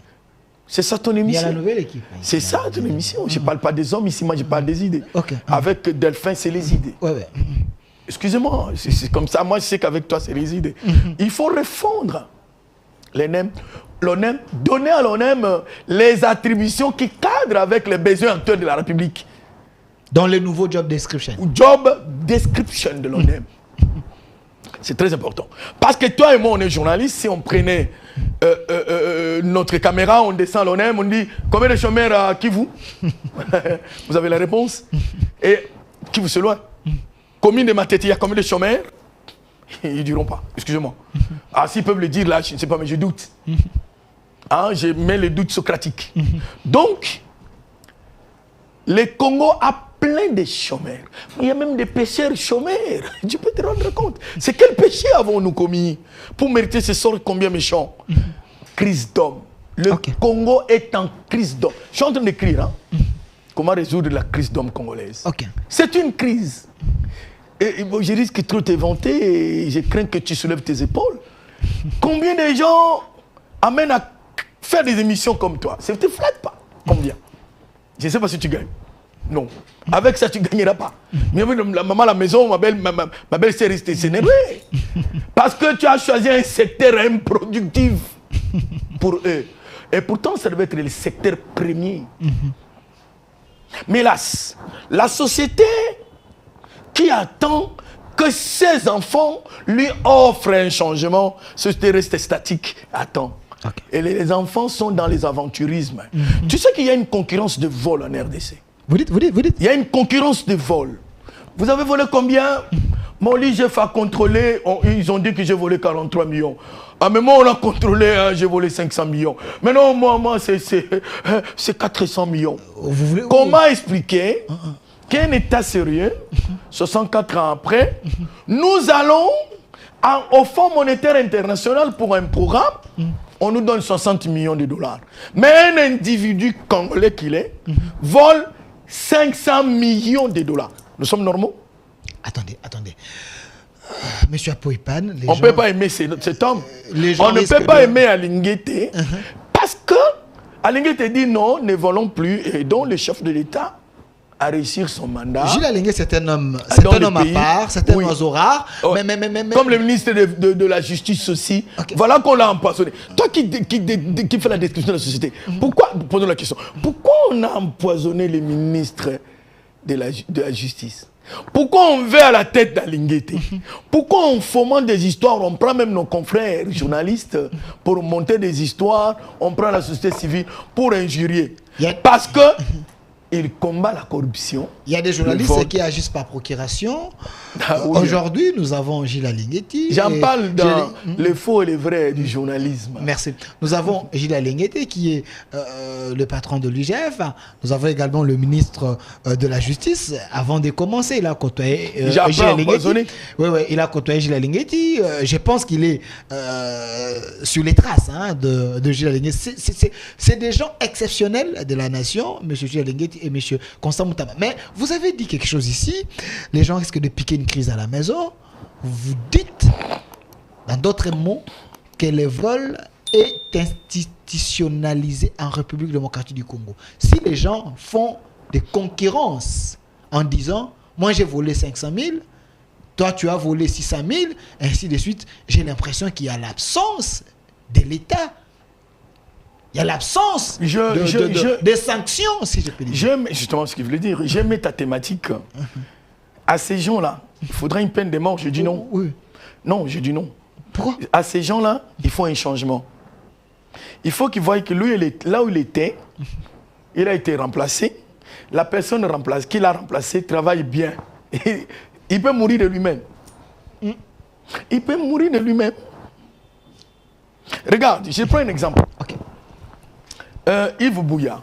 C'est ça ton émission. Il y a la nouvelle équipe. C'est ça ton émission. Je ne parle pas des hommes ici, moi je parle des idées. Ok. Avec Delphin, c'est les idées. Ouais. Excusez-moi, c'est comme ça. Moi je sais qu'avec toi, c'est les idées. Il faut refondre l'ONEM, donner à l'ONEM les attributions qui cadrent avec les besoins actuels de la République. Dans le nouveau job description. Job description de l'ONEM. C'est très important. Parce que toi et moi, on est journalistes. Si on prenait notre caméra, on descend à l'ONEM, on dit combien de chômeurs à Kivu? Vous avez la réponse. Et Kivu, c'est loin. Combien de Matete, il y a combien de chômeurs? Ils ne diront pas. Excusez-moi. Ah, s'ils peuvent le dire là, je ne sais pas, mais je doute. Je mets les doutes socratiques. Donc, le Congo a plein de chômeurs. Il y a même des pêcheurs chômeurs. Tu peux te rendre compte. C'est quel péché avons-nous commis pour mériter ce sort combien méchant? Crise d'homme. Le Congo est en crise d'homme. Je suis en train d'écrire. Comment résoudre la crise d'homme congolaise? C'est une crise. Et je risque trop de te vanter et je crains que tu soulèves tes épaules. Combien de gens amènent à faire des émissions comme toi? Ça ne te flatte pas. Combien? Je ne sais pas si tu gagnes. Non. Avec ça, tu ne gagneras pas. Mais la maman à la maison, ma belle-sœur reste s'énerver. Parce que tu as choisi un secteur improductif pour eux. Et pourtant, ça devait être le secteur premier. Mais hélas, la société qui attend que ses enfants lui offrent un changement, ce reste statique, attend. Et les enfants sont dans les aventurismes. Tu sais qu'il y a une concurrence de vol en RDC. Vous dites. Il y a une concurrence de vol. Vous avez volé combien? Mon lit, j'ai fait contrôler. Ils ont dit que j'ai volé 43 millions. Ah, mais moi, on a contrôlé, j'ai volé 500 millions. Mais non, moi c'est 400 millions. Comment expliquer qu'un État sérieux, 64 ans après, nous allons au Fonds monétaire international pour un programme, on nous donne 60 millions de dollars. Mais un individu congolais qu'il est, vole 500 millions de dollars. Nous sommes normaux? Attendez. Monsieur Apoipan, on ne peut pas aimer cet homme. On ne peut pas aimer Alinguete parce que Alinguete dit non, ne volons plus. Et donc le chef de l'État a réussi son mandat. Gilles Alinguete, c'est un homme à part, c'est un oiseau rare. Mais... Comme le ministre de la Justice aussi. Voilà qu'on l'a empoisonné. Toi qui fais la description de la société, pourquoi, posons la question, pourquoi on a empoisonné les ministres de la Justice? Pourquoi on veut à la tête d'Alinguete? Pourquoi on fomente des histoires? On prend même nos confrères journalistes pour monter des histoires. On prend la société civile pour injurier. Parce que il combat la corruption. Il y a des journalistes qui agissent par procuration. Aujourd'hui, nous avons Gilles Alinguete. J'en parle dans les faux et les vrais du journalisme. Merci. Nous avons Gilles Alinguete qui est le patron de l'UGF. Nous avons également le ministre de la Justice. Avant de commencer, il a côtoyé Gilles Alinguete. Oui, il a côtoyé Gilles Alinguete. Je pense qu'il est sur les traces de Gilles Alinguete. C'est des gens exceptionnels de la nation, M. Gilles Alinguete et M. Constant Moutama. Mais vous avez dit quelque chose ici. Les gens risquent de piquer une crise à la maison. Vous dites, dans d'autres mots, que le vol est institutionnalisé en République démocratique du Congo. Si les gens font des concurrences en disant, moi j'ai volé 500 000, toi tu as volé 600 000, ainsi de suite, j'ai l'impression qu'il y a l'absence de l'État. Il y a l'absence des sanctions, si je peux dire. J'aime justement ce qu'il voulait dire. J'aime ta thématique. À ces gens-là, il faudrait une peine de mort. Je dis non. Oui. Non, je dis non. Pourquoi? À ces gens-là, il faut un changement. Il faut qu'ils voient que lui, là où il était, il a été remplacé. La personne qui l'a remplacé travaille bien. Il peut mourir de lui-même. Il peut mourir de lui-même. Regarde, je prends un exemple. Ok. Yves Bouya.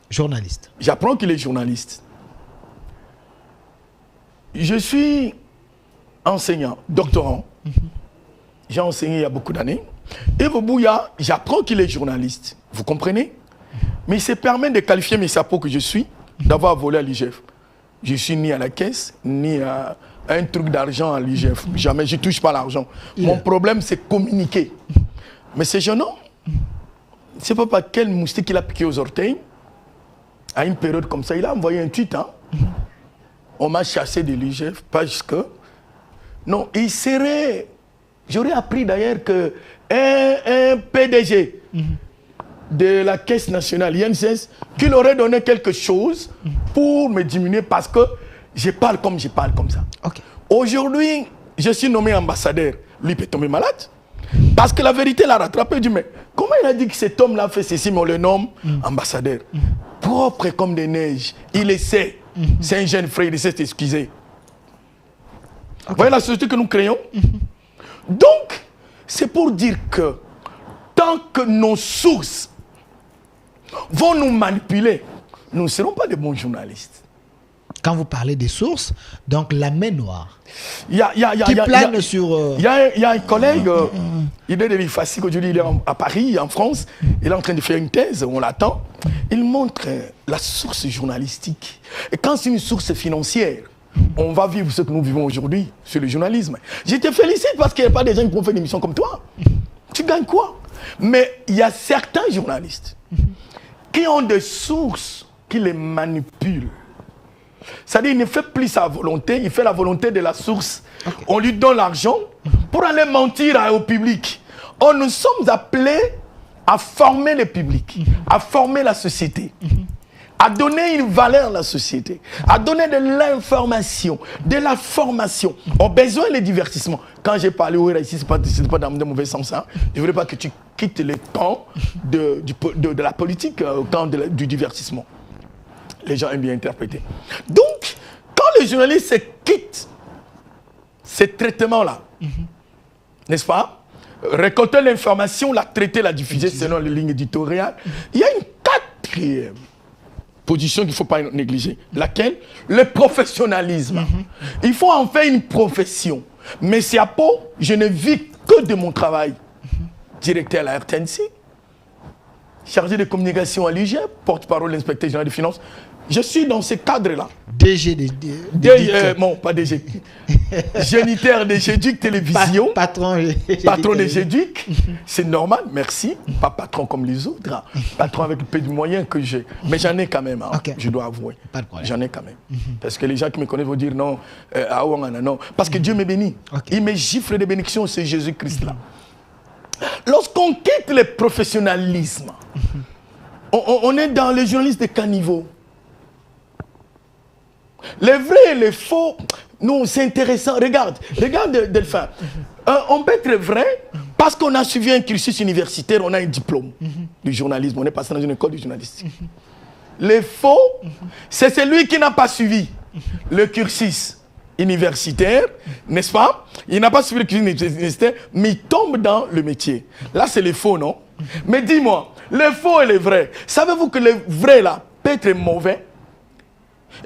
Journaliste. J'apprends qu'il est journaliste. Je suis enseignant, doctorant. J'ai enseigné il y a beaucoup d'années. Yves Bouya, j'apprends qu'il est journaliste. Vous comprenez? Mais il se permet de qualifier mes sapots que je suis d'avoir volé à l'IGF. Je suis ni à la caisse, ni à un truc d'argent à l'IGF. Jamais, je ne touche pas l'argent. Mon problème, c'est communiquer. Mais ce jeune homme, je ne sais pas par quel moustique il a piqué aux orteils. À une période comme ça, il a envoyé un tweet. Hein? On m'a chassé de l'IGF parce que... Non, il serait... J'aurais appris d'ailleurs que un PDG de la Caisse nationale, INSS, qu'il aurait donné quelque chose pour me diminuer parce que je parle comme ça. Ok. Aujourd'hui, je suis nommé ambassadeur. Lui peut tomber malade. Parce que la vérité l'a rattrapé. Il dit, mais comment il a dit que cet homme-là fait ceci, mais on le nomme ambassadeur? Propre comme des neiges. Il essaie. C'est un jeune frère, il essaie de s'excuser. Vous voyez la société que nous créons? Donc, c'est pour dire que tant que nos sources vont nous manipuler, nous ne serons pas de bons journalistes. Quand vous parlez des sources, donc la main noire qui plane sur... Il y a un collègue, il est devenu facile aujourd'hui, il est à Paris, en France, il est en train de faire une thèse, on l'attend. Il montre la source journalistique. Et quand c'est une source financière, on va vivre ce que nous vivons aujourd'hui sur le journalisme. Je te félicite parce qu'il n'y a pas des gens qui vont faire une émission comme toi. Tu gagnes quoi? Mais il y a certains journalistes qui ont des sources qui les manipulent. C'est-à-dire, il ne fait plus sa volonté, il fait la volonté de la source. Okay. On lui donne l'argent pour aller mentir au public. Or, nous sommes appelés à former le public, à former la société, à donner une valeur à la société, à donner de l'information, de la formation. On a besoin de divertissement. Quand j'ai parlé au ici, ce n'est pas dans de mauvais sens. Hein. Je ne voudrais pas que tu quittes le camp de la politique au camp du divertissement. Les gens aiment bien interpréter. Donc, quand les journalistes quittent ces traitements-là, n'est-ce pas? Récolter l'information, la traiter, la diffuser selon les lignes éditoriales, il y a une quatrième position qu'il ne faut pas négliger. Laquelle? Le professionnalisme. Il faut en faire une profession. Mais c'est à Pau, je ne vis que de mon travail. Directeur à la RTNC, chargé de communication à l'IGF, porte-parole de l'inspecteur général des finances. Je suis dans ce cadre-là. DG non, pas DG. Géniteur de GEDUC Télévision. Patron de GEDUC. C'est normal, merci. Pas patron comme les autres. Hein. Patron avec le peu de moyens que j'ai. Mais j'en ai quand même, hein, okay. Je dois avouer. J'en ai quand même. Parce que les gens qui me connaissent vont dire non, non. Parce que Dieu me bénit. Okay. Il me gifle des bénédictions, c'est Jésus-Christ là. Lorsqu'on quitte le professionnalisme, on est dans les journalistes de caniveau. Les vrais et les faux, non, c'est intéressant. Regarde Delphin. On peut être vrai parce qu'on a suivi un cursus universitaire, on a un diplôme du journalisme, on est passé dans une école de journalistique. Les faux, c'est celui qui n'a pas suivi le cursus universitaire, n'est-ce pas? Il n'a pas suivi le cursus universitaire, mais il tombe dans le métier. Là, c'est les faux, non? Mais dis-moi, les faux et les vrais, savez-vous que le vrai, là, peut être mauvais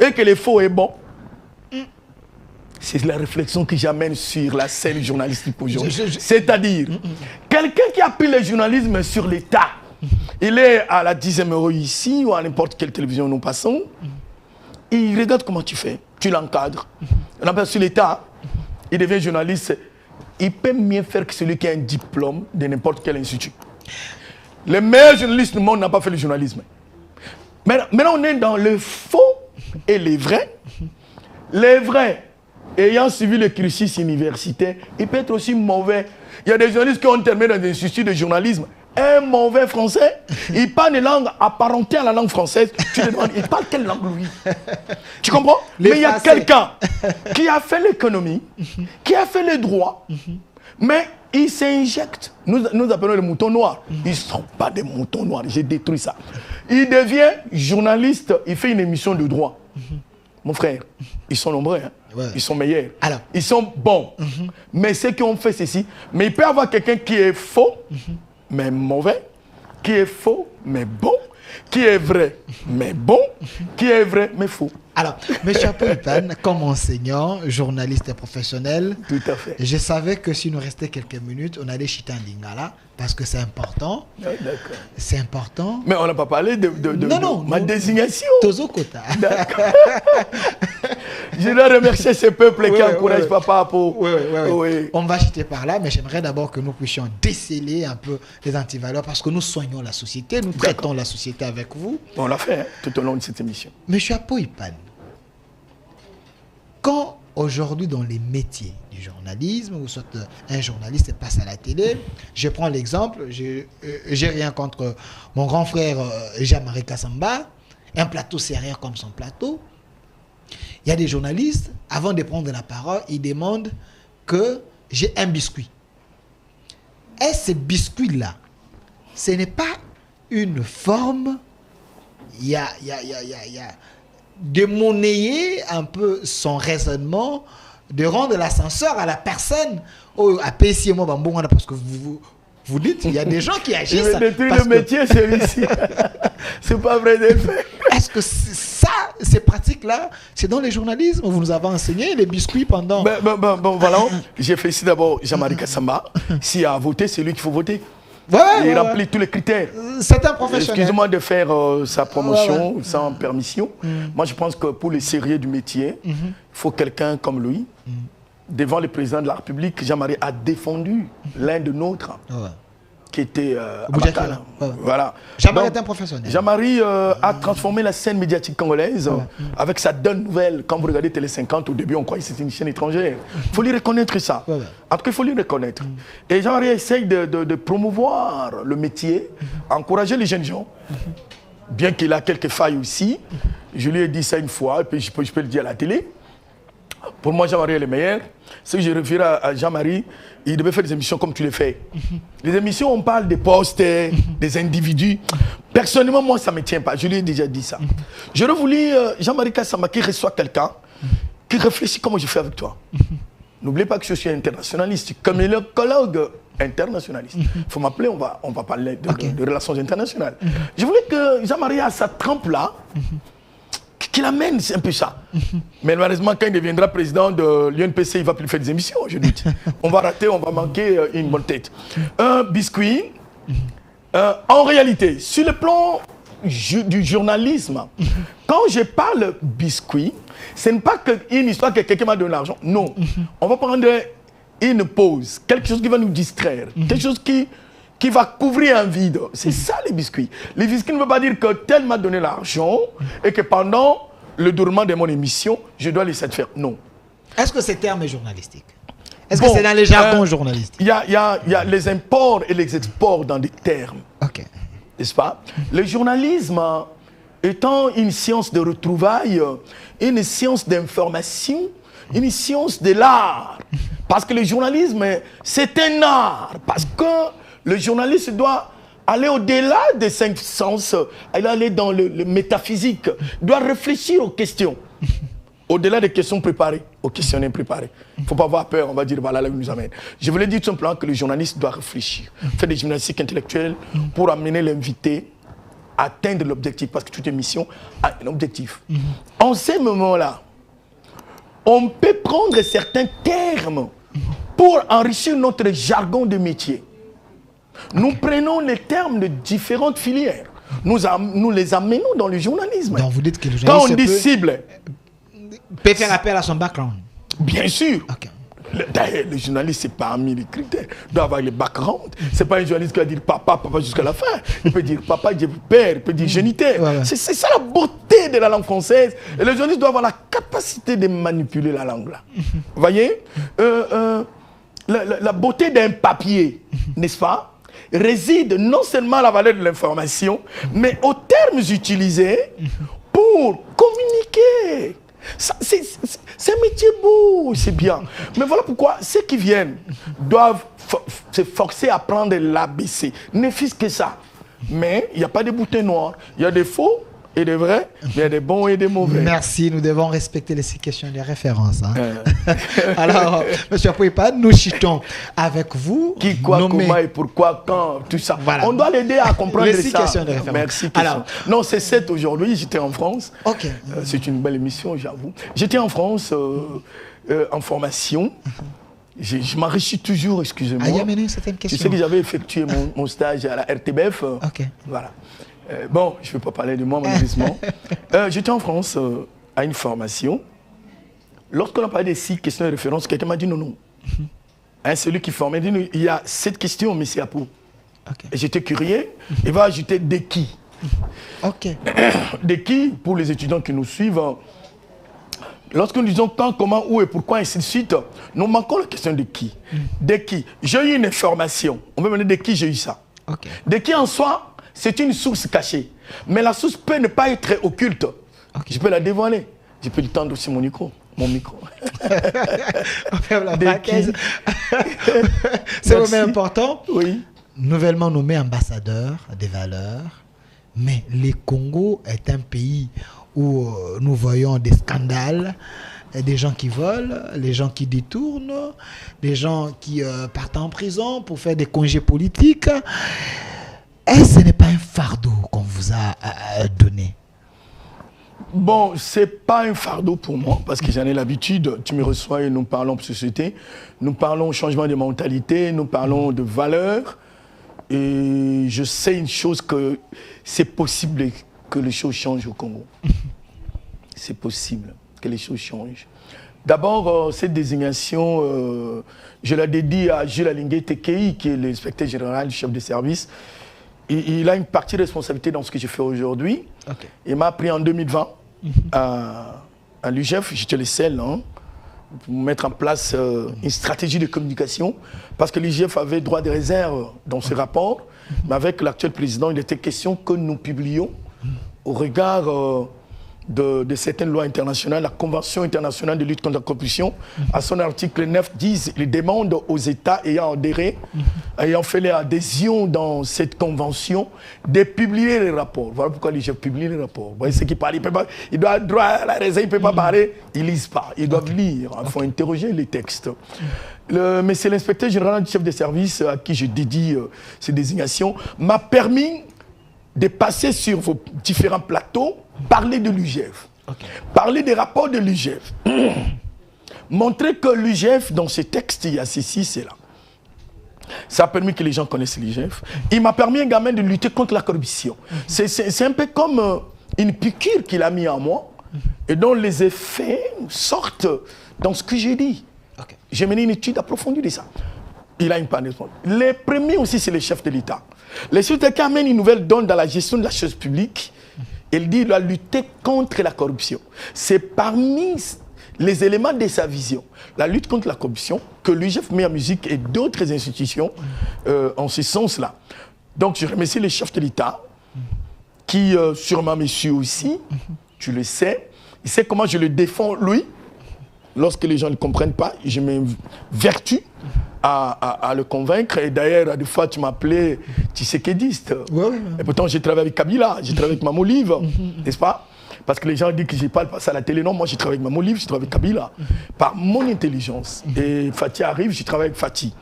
et que le faux est bon? C'est la réflexion que j'amène sur la scène journalistique aujourd'hui. C'est-à-dire, quelqu'un qui a pris le journalisme sur l'État, il est à la 10e heure ici ou à n'importe quelle télévision nous passons, il regarde comment tu fais, tu l'encadres. On appelle sur l'État, il devient journaliste, il peut mieux faire que celui qui a un diplôme de n'importe quel institut. Les meilleurs journalistes du monde n'ont pas fait le journalisme. Maintenant, on est dans le faux et les vrais. Les vrais, ayant suivi le cursus universitaire, il peut être aussi mauvais. Il y a des journalistes qui ont terminé dans des instituts de journalisme. Un mauvais français, il parle une langue apparentée à la langue française. Tu te demandes, il parle quelle langue, lui? Tu comprends? Mais il y a quelqu'un qui a fait l'économie, qui a fait le droit, Mais ils s'injectent. Nous appelons les moutons noirs. Ils ne sont pas des moutons noirs. J'ai détruit ça. Il devient journaliste. Il fait une émission de droit. Mon frère, ils sont nombreux. Hein. Ouais. Ils sont meilleurs. Alors. Ils sont bons. Mais ceux qui ont fait ceci. Mais il peut y avoir quelqu'un qui est faux, mais mauvais. Qui est faux, mais bon. Qui est vrai, mais bon. Qui est vrai, mais faux. Alors, M. Apo-Ipane, comme enseignant, journaliste et professionnel, tout à fait. Je savais que s'il nous restait quelques minutes, on allait chiter un lingala, parce que c'est important. Ouais, d'accord. C'est important. Mais on n'a pas parlé de ma désignation. Tozo Kota. D'accord. Je dois remercier ce peuple qui encourage Papa pour... Oui. On va chiter par là, mais j'aimerais d'abord que nous puissions déceler un peu les antivaleurs, parce que nous soignons la société, nous traitons la société avec vous. On l'a fait tout au long de cette émission. Monsieur Apo-Ipane, quand aujourd'hui dans les métiers du journalisme, ou soit un journaliste passe à la télé, je prends l'exemple, j'ai rien contre mon grand frère Jean-Marie Kassamba, un plateau sérieux comme son plateau. Il y a des journalistes, avant de prendre la parole, ils demandent que j'ai un biscuit. Et ce biscuit-là, ce n'est pas une forme, il y a de monnayer un peu son raisonnement, de rendre l'ascenseur à la personne. Oh, à PC, moi, parce que vous dites, il y a des gens qui agissent. Je vais détruire le métier, celui-ci. C'est pas vrai de fait. Est-ce que ça, ces pratiques-là, c'est dans les journalismes? Vous nous avez enseigné les biscuits pendant... Bon, voilà. J'ai fait ici d'abord Jean-Marie Kassamba. S'il a voté, c'est lui qu'il faut voter. Il remplit tous les critères. C'est un professionnel. Excusez-moi de faire sa promotion sans permission. Moi, je pense que pour le sérieux du métier, il faut quelqu'un comme lui. Devant le président de la République, Jean-Marie a défendu l'un de nôtres, qui était Abakala. Voilà. Jean-Marie est un professionnel. Jean-Marie a transformé la scène médiatique congolaise avec sa donne nouvelle. Quand vous regardez Télé 50, au début, on croyait que c'était une chaîne étrangère. Il faut lui reconnaître ça. En tout cas, il faut lui reconnaître. Et Jean-Marie essaye de promouvoir le métier, encourager les jeunes gens. Bien qu'il a quelques failles aussi. Je lui ai dit ça une fois, et puis je peux le dire à la télé. Pour moi, Jean-Marie est le meilleur. Si je reviens à Jean-Marie, il devait faire des émissions comme tu les fais. Les émissions, on parle des postes, des individus. Personnellement, moi, ça ne me tient pas. Je lui ai déjà dit ça. J'aurais voulu Jean-Marie Kassamba qui reçoit quelqu'un, qui réfléchit comment je fais avec toi. N'oubliez pas que je suis internationaliste, comme il est colloque internationaliste. Il faut m'appeler, on va parler de relations internationales. Je voulais que Jean-Marie a sa trempe-là, qu'il amène, c'est un peu ça. Mais malheureusement, quand il deviendra président de l'UNPC, il ne va plus faire des émissions, je doute. On va rater, on va manquer une bonne tête. Un biscuit, en réalité, sur le plan du journalisme, quand je parle biscuit, ce n'est pas une histoire que quelqu'un m'a donné l'argent. Non. On va prendre une pause, quelque chose qui va nous distraire, quelque chose qui va couvrir un vide. C'est ça les biscuits. Les biscuits ne veut pas dire que tel m'a donné l'argent et que pendant le déroulement de mon émission, je dois laisser faire. Non. Est-ce que ce terme est journalistique? Est-ce que c'est dans les jargons journalistiques? Il y a les imports et les exports dans des termes. Ok. N'est-ce pas? Le journalisme étant une science de retrouvailles, une science d'information, une science de l'art. Parce que le journalisme, c'est un art. Parce que le journaliste doit aller au-delà des 5 sens, aller dans le métaphysique, doit réfléchir aux questions. Au-delà des questions préparées, aux questionnaires préparés. Il ne faut pas avoir peur, on va dire, voilà là où il nous amène. Je voulais dire tout simplement que le journaliste doit réfléchir, faire des gymnastiques intellectuelles pour amener l'invité à atteindre l'objectif, parce que toute émission a un objectif. En ces moments-là, on peut prendre certains termes pour enrichir notre jargon de métier. Nous prenons les termes de différentes filières. Nous les amenons dans le journalisme. Donc vous dites que le journaliste quand on dit cible, peut faire appel à son background. Bien sûr. Okay. D'ailleurs, le journaliste, c'est parmi les critères. Il doit avoir le background. C'est pas un journaliste qui va dire papa jusqu'à la fin. Il peut dire papa, il peut dire père, il peut dire géniteur. C'est ça la beauté de la langue française. Et le journaliste doit avoir la capacité de manipuler la langue là. Vous voyez la beauté d'un papier, n'est-ce pas, réside non seulement à la valeur de l'information, mais aux termes utilisés pour communiquer. C'est un métier beau, c'est bien. Mais voilà pourquoi ceux qui viennent doivent se forcer à prendre l'ABC. Ne fût-ce que ça. Mais il n'y a pas de bouteilles noires. Il y a des faux et des vrais, mais il y a des bons et des mauvais. Merci, nous devons respecter les 6 questions et les références. Hein. Alors, M. Pouipa, nous chutons avec vous. Qui, quoi, comment et pourquoi, quand, tout ça. Voilà. On doit l'aider à comprendre les 6 ça. questions et les références. Merci. Alors, non, c'est 7 aujourd'hui, j'étais en France. Ok. C'est une belle émission, j'avoue. J'étais en France en formation. Je m'enrichis toujours, excusez-moi. C'était une question. Tu sais que j'avais effectué mon stage à la RTBF. Ok. Voilà. Bon, je ne vais pas parler de moi, malheureusement. J'étais en France à une formation. Lorsqu'on a parlé des 6 questions de référence, quelqu'un m'a dit non. Celui qui formait, il dit il y a 7 questions, mais c'est à pour. Okay. Et j'étais curieux. Il va ajouter des qui. Ok. Des qui, pour les étudiants qui nous suivent. Lorsque nous disons quand, comment, où et pourquoi, ainsi de suite, nous manquons la question de qui. De qui. J'ai eu une information. On peut me dire de qui j'ai eu ça. Okay. De qui en soi, c'est une source cachée. Mais la source peut ne pas être occulte. Okay. Je peux la dévoiler. Je peux lui tendre aussi mon micro. On ferme la parenthèse. C'est vraiment important. Oui. Nouvellement nommé ambassadeur des valeurs. Mais le Congo est un pays où nous voyons des scandales, des gens qui volent, les gens qui détournent, des gens qui partent en prison pour faire des congés politiques. Et ce n'est pas un fardeau qu'on vous a donné? Bon, c'est pas un fardeau pour moi, parce que j'en ai l'habitude. Tu me reçois et nous parlons de société, nous parlons changement de mentalité, nous parlons de valeurs. Et je sais une chose, que c'est possible que les choses changent au Congo. C'est possible que les choses changent. D'abord, cette désignation, je la dédie à Jules Alingué Tekei, qui est l'inspecteur général, chef de service. Il a une partie de responsabilité dans ce que je fais aujourd'hui. Okay. Il m'a pris en 2020 à l'UGF, j'étais le seul, hein, pour mettre en place une stratégie de communication, parce que l'UGF avait droit de réserve dans ce rapport, mais avec l'actuel président, il était question que nous publions au regard de certaines lois internationales, la Convention internationale de lutte contre la corruption, à son article 9, il demande aux États ayant adhéré, ayant fait l'adhésion dans cette convention, de publier les rapports. Voilà pourquoi les gens publient les rapports. Vous voyez ce qui parle, il doit avoir droit à la réserve, il ne peut pas parler, ils ne lisent pas. Ils doivent lire, il faut interroger les textes. Mais c'est l'inspecteur général du chef de service à qui je dédie ces désignations, m'a permis de passer sur vos différents plateaux, parler de l'UGF, parler des rapports de l'UGF, montrer que l'UGF, dans ces textes, il y a ceci, c'est là. Ça a permis que les gens connaissent l'UGF. Il m'a permis également de lutter contre la corruption. C'est un peu comme une piqûre qu'il a mis en moi et dont les effets sortent dans ce que j'ai dit. J'ai mené une étude approfondie de ça. Il a une part de responsabilité. Les premiers aussi, c'est les chefs de l'État. Les chefs de l'État amènent une nouvelle donne dans la gestion de la chose publique. Il dit qu'il doit lutter contre la corruption. C'est parmi les éléments de sa vision, la lutte contre la corruption, que l'UGF met en musique et d'autres institutions en ce sens-là. Donc je remercie les chefs de l'État qui sûrement me suivent aussi, tu le sais. Il sait comment je le défends, lui. Lorsque les gens ne comprennent pas, je m'évertue à le convaincre. Et d'ailleurs, des fois, tu m'appelais tshisekidiste. Ouais. Et pourtant, j'ai travaillé avec Kabila, j'ai travaillé avec Mamo Olive, n'est-ce pas? Parce que les gens disent que je ne parle pas ça à la télé. Non, moi, j'ai travaillé avec Mamo Olive, j'ai travaillé avec Kabila. Par mon intelligence. Et Fatih arrive, j'ai travaillé avec Fatih.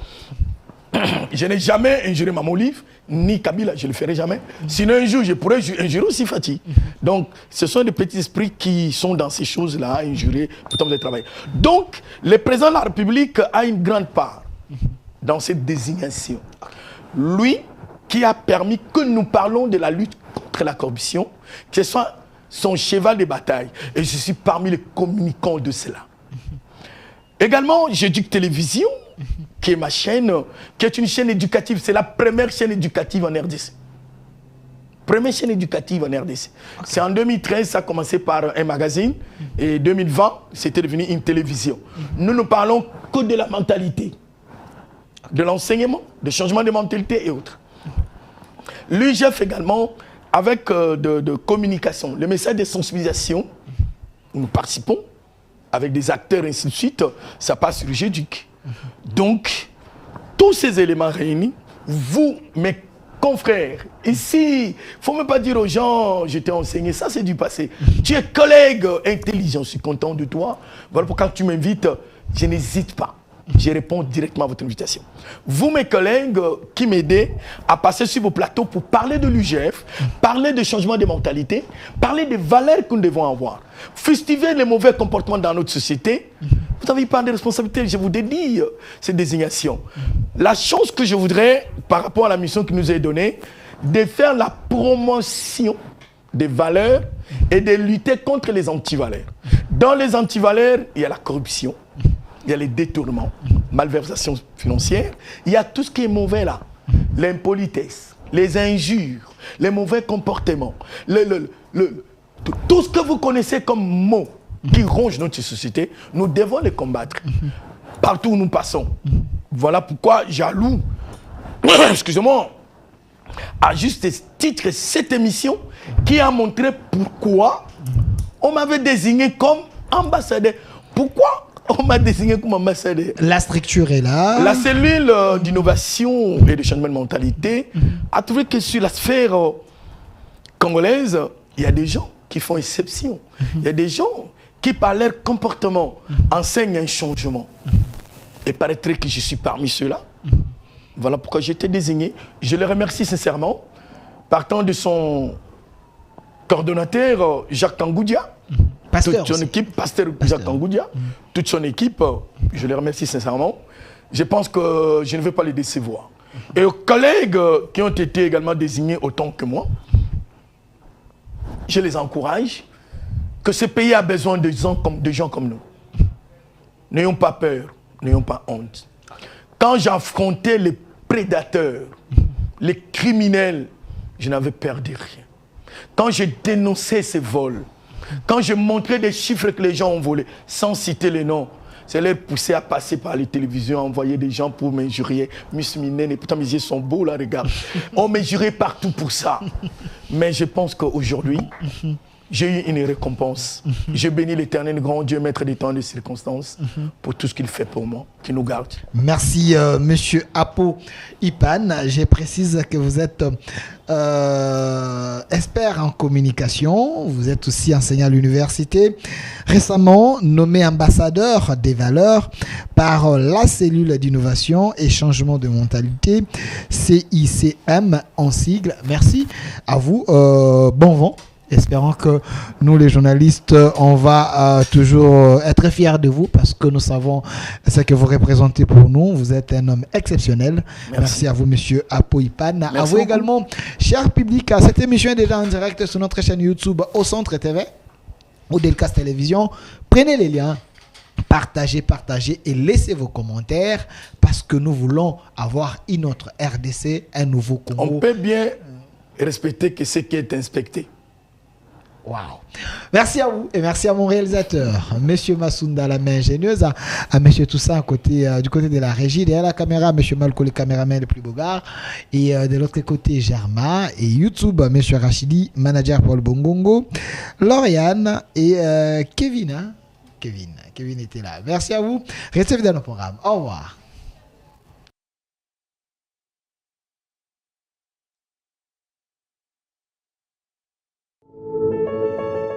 Je n'ai jamais injuré Mamo Olive, ni Kabila, je ne le ferai jamais. Sinon, un jour, je pourrais injurer aussi Fatih. Donc, ce sont des petits esprits qui sont dans ces choses-là, injurer, pourtant vous avez travaillé. Donc, le président de la République a une grande part dans cette désignation. Lui, qui a permis que nous parlons de la lutte contre la corruption, que ce soit son cheval de bataille. Et je suis parmi les communicants de cela. Également, j'éduque télévision, qui est ma chaîne, qui est une chaîne éducative. C'est la première chaîne éducative en RDC. Première chaîne éducative en RDC. C'est en 2013, ça a commencé par un magazine. Et 2020, c'était devenu une télévision. Nous ne parlons que de la mentalité, de l'enseignement, de changement de mentalité et autres. L'UGF également, avec de communication, le message de sensibilisation, nous participons. avec des acteurs, ainsi de suite, ça passe sur le GEDUC. Donc, tous ces éléments réunis, vous, mes confrères, ici, il ne faut même pas dire aux gens, je t'ai enseigné, ça c'est du passé. Tu es collègue intelligent, je suis content de toi. Voilà pourquoi quand tu m'invites, je n'hésite pas. Je réponds directement à votre invitation. Vous, mes collègues, qui m'aidez à passer sur vos plateaux pour parler de l'UGF, parler de changement de mentalité, parler des valeurs que nous devons avoir, fustiger les mauvais comportements dans notre société, vous avez pas de responsabilité, je vous dédie ces désignations. La chose que je voudrais, par rapport à la mission qui nous est donnée, de faire la promotion des valeurs et de lutter contre les antivaleurs. Dans les antivaleurs, il y a la corruption, il y a les détournements, malversation financière, il y a tout ce qui est mauvais là, l'impolitesse, les injures, les mauvais comportements, tout ce que vous connaissez comme mots qui rongent notre société, nous devons les combattre partout où nous passons. Voilà pourquoi j'alloue, excusez-moi, à juste titre cette émission qui a montré pourquoi on m'avait désigné comme ambassadeur. Pourquoi on m'a désigné comme ambassadeur? La structure est là. La cellule d'innovation et de changement de mentalité a trouvé que sur la sphère congolaise, il y a des gens qui font exception. Il y a des gens qui, par leur comportement, enseignent un changement. Et paraîtrait que je suis parmi ceux-là. Voilà pourquoi j'ai été désigné. Je le remercie sincèrement, partant de son coordonnateur, Jacques Kangoudia, Pasteur toute son équipe, Pasteur Jacques Kangoudia, toute son équipe, je les remercie sincèrement. Je pense que je ne vais pas les décevoir. Et aux collègues qui ont été également désignés autant que moi, je les encourage que ce pays a besoin de gens comme nous. N'ayons pas peur, n'ayons pas honte. Quand j'affrontais les prédateurs, les criminels, je n'avais peur de rien. Quand je dénonçais ces vols, quand je montrais des chiffres que les gens ont volés, sans citer les noms, c'est les pousser à passer par les télévisions, à envoyer des gens pour m'injurier. Miss Minen, et pourtant mes yeux sont beaux là, regarde. On m'injurait partout pour ça. Mais je pense qu'aujourd'hui, j'ai eu une récompense. Je bénis l'Éternel, grand Dieu, maître des temps et des circonstances, pour tout ce qu'il fait pour moi, qui nous garde. Merci, monsieur Apo Ipan. Je précise que vous êtes expert en communication. Vous êtes aussi enseignant à l'université. Récemment nommé ambassadeur des valeurs par la cellule d'innovation et changement de mentalité, CICM en sigle. Merci à vous. Bon vent. Espérons que nous, les journalistes, on va toujours être fiers de vous parce que nous savons ce que vous représentez pour nous. Vous êtes un homme exceptionnel. Merci à vous, monsieur Apo Ipan. Merci à vous beaucoup. Également, cher public, cette émission est déjà en direct sur notre chaîne YouTube Au Centre TV ou Delcas Télévision. Prenez les liens. Partagez et laissez vos commentaires parce que nous voulons avoir une autre RDC, un nouveau Congo. On peut bien respecter que ce qui est inspecté. Wow. Merci à vous et merci à mon réalisateur, monsieur Massounda, la main ingénieuse, à monsieur Toussaint à côté, du côté de la régie, derrière la caméra, monsieur Malko, le caméraman le plus beau gars, et de l'autre côté, Germain, et YouTube, monsieur Rachidi, manager Paul Bongongo, Lauriane et Kevin, hein? Kevin était là. Merci à vous. Restez fidèles dans le programme. Au revoir.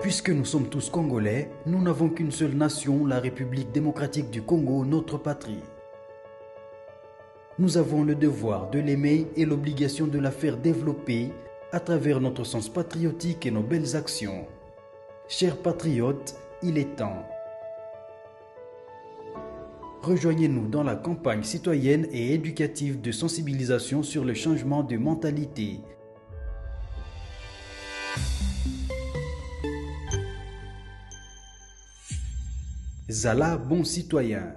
Puisque nous sommes tous Congolais, nous n'avons qu'une seule nation, la République démocratique du Congo, notre patrie. Nous avons le devoir de l'aimer et l'obligation de la faire développer à travers notre sens patriotique et nos belles actions. Chers patriotes, il est temps. Rejoignez-nous dans la campagne citoyenne et éducative de sensibilisation sur le changement de mentalité. Zala, bon citoyen.